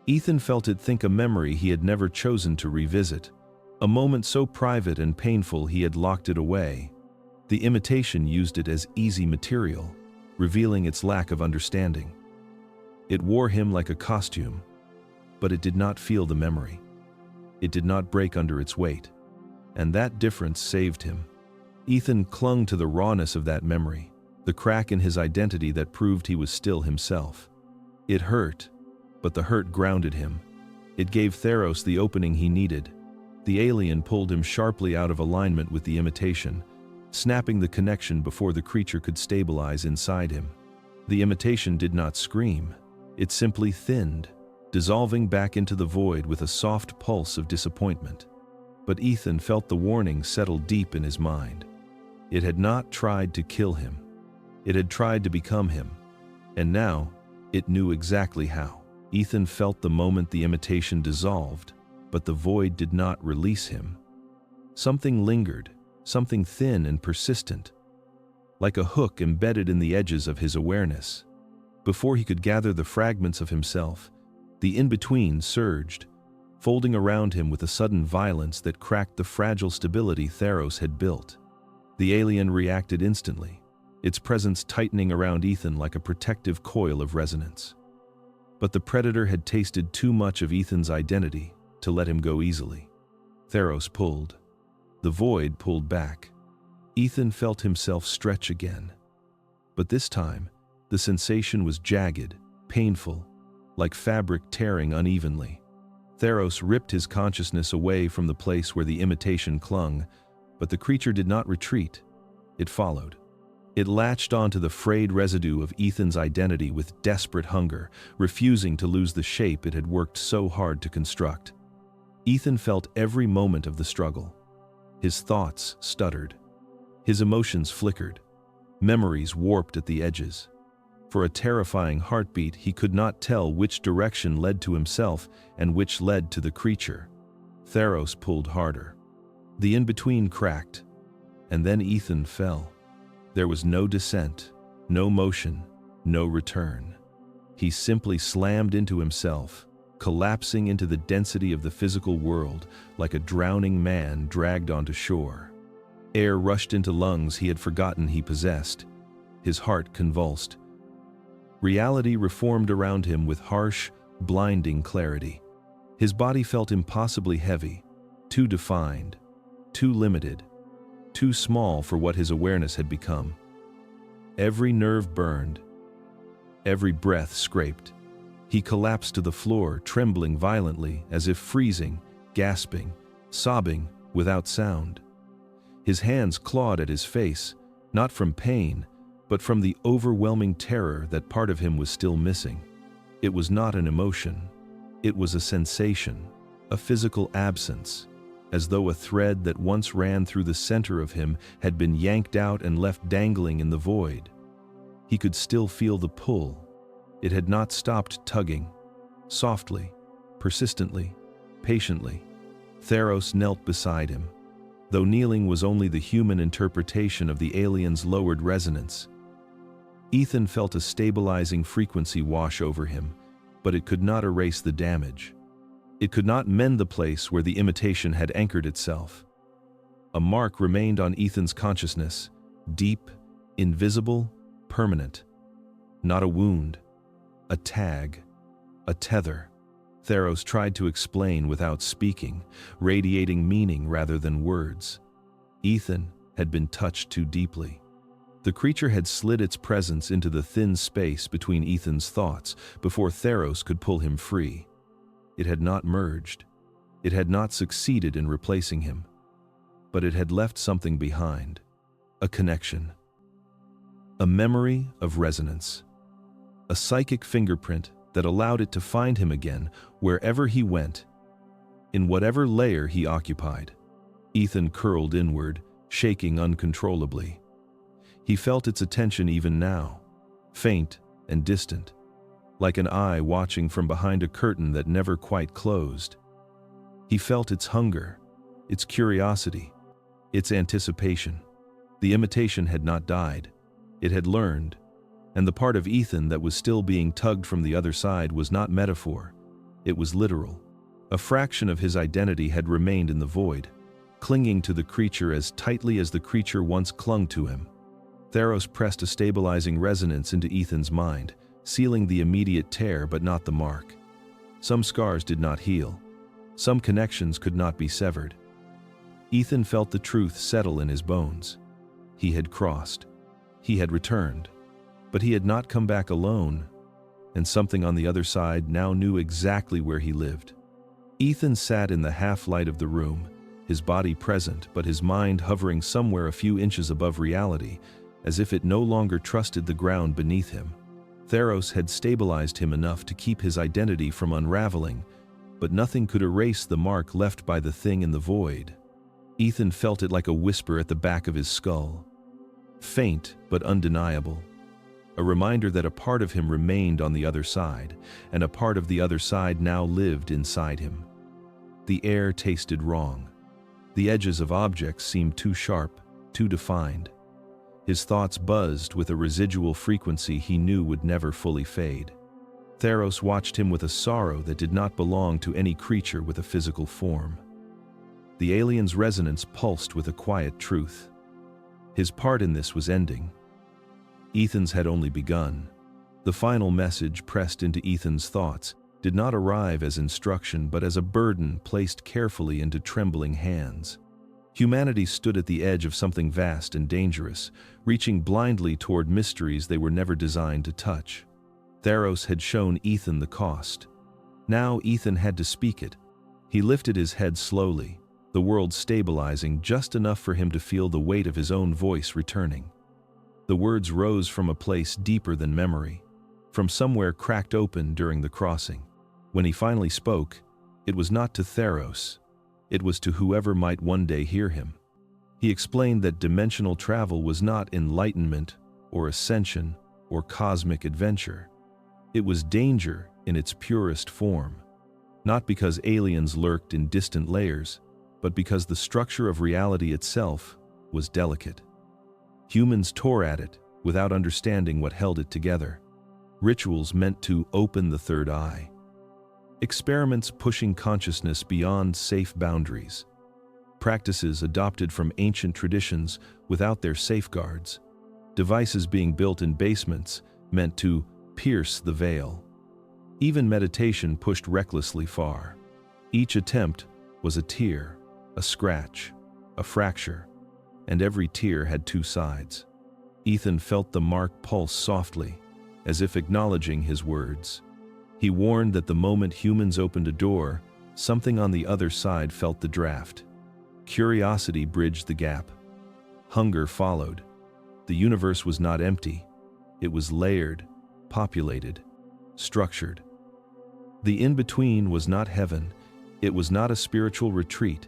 Ethan felt it think a memory he had never chosen to revisit, a moment so private and painful he had locked it away. The imitation used it as easy material, revealing its lack of understanding. It wore him like a costume, but it did not feel the memory. It did not break under its weight, and that difference saved him. Ethan clung to the rawness of that memory, the crack in his identity that proved he was still himself. It hurt, but the hurt grounded him. It gave Tharos the opening he needed. The alien pulled him sharply out of alignment with the imitation, snapping the connection before the creature could stabilize inside him. The imitation did not scream. It simply thinned, dissolving back into the void with a soft pulse of disappointment. But Ethan felt the warning settle deep in his mind. It had not tried to kill him. It had tried to become him. And now, it knew exactly how. Ethan felt the moment the imitation dissolved, but the void did not release him. Something lingered, something thin and persistent, like a hook embedded in the edges of his awareness. Before he could gather the fragments of himself, the in-between surged, folding around him with a sudden violence that cracked the fragile stability Tharos had built. The alien reacted instantly, its presence tightening around Ethan like a protective coil of resonance. But the predator had tasted too much of Ethan's identity to let him go easily. Tharos pulled. The void pulled back. Ethan felt himself stretch again. But this time, the sensation was jagged, painful, like fabric tearing unevenly. Tharos ripped his consciousness away from the place where the imitation clung, but the creature did not retreat. It followed. It latched onto the frayed residue of Ethan's identity with desperate hunger, refusing to lose the shape it had worked so hard to construct. Ethan felt every moment of the struggle. His thoughts stuttered. His emotions flickered. Memories warped at the edges. For a terrifying heartbeat, he could not tell which direction led to himself and which led to the creature. Tharos pulled harder. The in-between cracked, and then Ethan fell. There was no descent, no motion, no return. He simply slammed into himself, collapsing into the density of the physical world like a drowning man dragged onto shore. Air rushed into lungs he had forgotten he possessed. His heart convulsed. Reality reformed around him with harsh, blinding clarity. His body felt impossibly heavy, too defined, too limited, too small for what his awareness had become. Every nerve burned, every breath scraped. He collapsed to the floor, trembling violently, as if freezing, gasping, sobbing, without sound. His hands clawed at his face, not from pain, but from the overwhelming terror that part of him was still missing. It was not an emotion. It was a sensation, a physical absence, as though a thread that once ran through the center of him had been yanked out and left dangling in the void. He could still feel the pull. It had not stopped tugging. Softly, persistently, patiently, Tharos knelt beside him. Though kneeling was only the human interpretation of the alien's lowered resonance. Ethan felt a stabilizing frequency wash over him, but it could not erase the damage. It could not mend the place where the imitation had anchored itself. A mark remained on Ethan's consciousness, deep, invisible, permanent. Not a wound, a tag, a tether. Tharos tried to explain without speaking, radiating meaning rather than words. Ethan had been touched too deeply. The creature had slid its presence into the thin space between Ethan's thoughts before Tharos could pull him free. It had not merged. It had not succeeded in replacing him. But it had left something behind. A connection. A memory of resonance. A psychic fingerprint that allowed it to find him again wherever he went, in whatever layer he occupied. Ethan curled inward, shaking uncontrollably. He felt its attention even now, faint and distant, like an eye watching from behind a curtain that never quite closed. He felt its hunger, its curiosity, its anticipation. The imitation had not died. It had learned, and the part of Ethan that was still being tugged from the other side was not metaphor. It was literal. A fraction of his identity had remained in the void, clinging to the creature as tightly as the creature once clung to him. Tharos pressed a stabilizing resonance into Ethan's mind, sealing the immediate tear but not the mark. Some scars did not heal. Some connections could not be severed. Ethan felt the truth settle in his bones. He had crossed. He had returned. But he had not come back alone, and something on the other side now knew exactly where he lived. Ethan sat in the half-light of the room, his body present but his mind hovering somewhere a few inches above reality, as if it no longer trusted the ground beneath him. Tharos had stabilized him enough to keep his identity from unraveling, but nothing could erase the mark left by the thing in the void. Ethan felt it like a whisper at the back of his skull. Faint but undeniable. A reminder that a part of him remained on the other side, and a part of the other side now lived inside him. The air tasted wrong. The edges of objects seemed too sharp, too defined. His thoughts buzzed with a residual frequency he knew would never fully fade. Tharos watched him with a sorrow that did not belong to any creature with a physical form. The alien's resonance pulsed with a quiet truth. His part in this was ending. Ethan's had only begun. The final message pressed into Ethan's thoughts did not arrive as instruction but as a burden placed carefully into trembling hands. Humanity stood at the edge of something vast and dangerous, reaching blindly toward mysteries they were never designed to touch. Tharos had shown Ethan the cost. Now Ethan had to speak it. He lifted his head slowly, the world stabilizing just enough for him to feel the weight of his own voice returning. The words rose from a place deeper than memory, from somewhere cracked open during the crossing. When he finally spoke, it was not to Tharos. It was to whoever might one day hear him. He explained that dimensional travel was not enlightenment or ascension or cosmic adventure. It was danger in its purest form, not because aliens lurked in distant layers, but because the structure of reality itself was delicate. Humans tore at it without understanding what held it together. Rituals meant to open the third eye. Experiments pushing consciousness beyond safe boundaries. Practices adopted from ancient traditions without their safeguards. Devices being built in basements meant to pierce the veil. Even meditation pushed recklessly far. Each attempt was a tear, a scratch, a fracture, and every tear had two sides. Ethan felt the mark pulse softly, as if acknowledging his words. He warned that the moment humans opened a door, something on the other side felt the draft. Curiosity bridged the gap. Hunger followed. The universe was not empty. It was layered, populated, structured. The in-between was not heaven. It was not a spiritual retreat.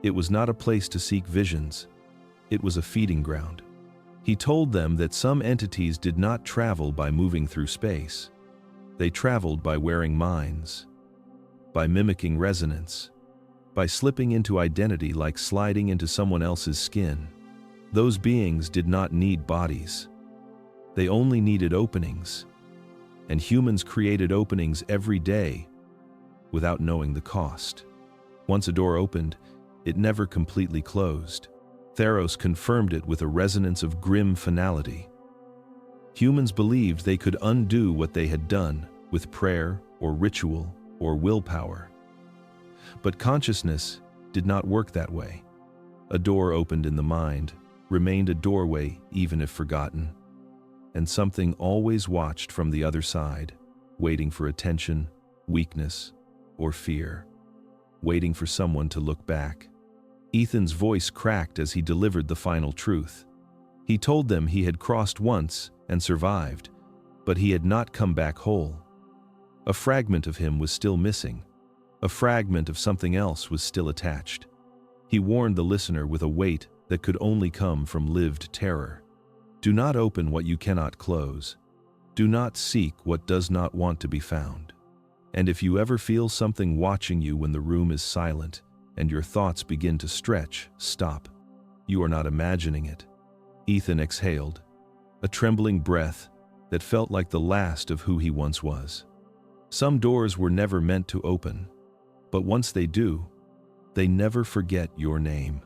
It was not a place to seek visions. It was a feeding ground. He told them that some entities did not travel by moving through space. They traveled by wearing minds, by mimicking resonance, by slipping into identity like sliding into someone else's skin. Those beings did not need bodies. They only needed openings. And humans created openings every day without knowing the cost. Once a door opened, it never completely closed. Tharos confirmed it with a resonance of grim finality. Humans believed they could undo what they had done with prayer or ritual or willpower. But consciousness did not work that way. A door opened in the mind remained a doorway even if forgotten, and something always watched from the other side, waiting for attention, weakness, or fear, waiting for someone to look back. Ethan's voice cracked as he delivered the final truth. He told them he had crossed once and survived, but he had not come back whole. A fragment of him was still missing. A fragment of something else was still attached. He warned the listener with a weight that could only come from lived terror. Do not open what you cannot close. Do not seek what does not want to be found. And if you ever feel something watching you when the room is silent and your thoughts begin to stretch, stop. You are not imagining it. Ethan exhaled, a trembling breath that felt like the last of who he once was. Some doors were never meant to open, but once they do, they never forget your name.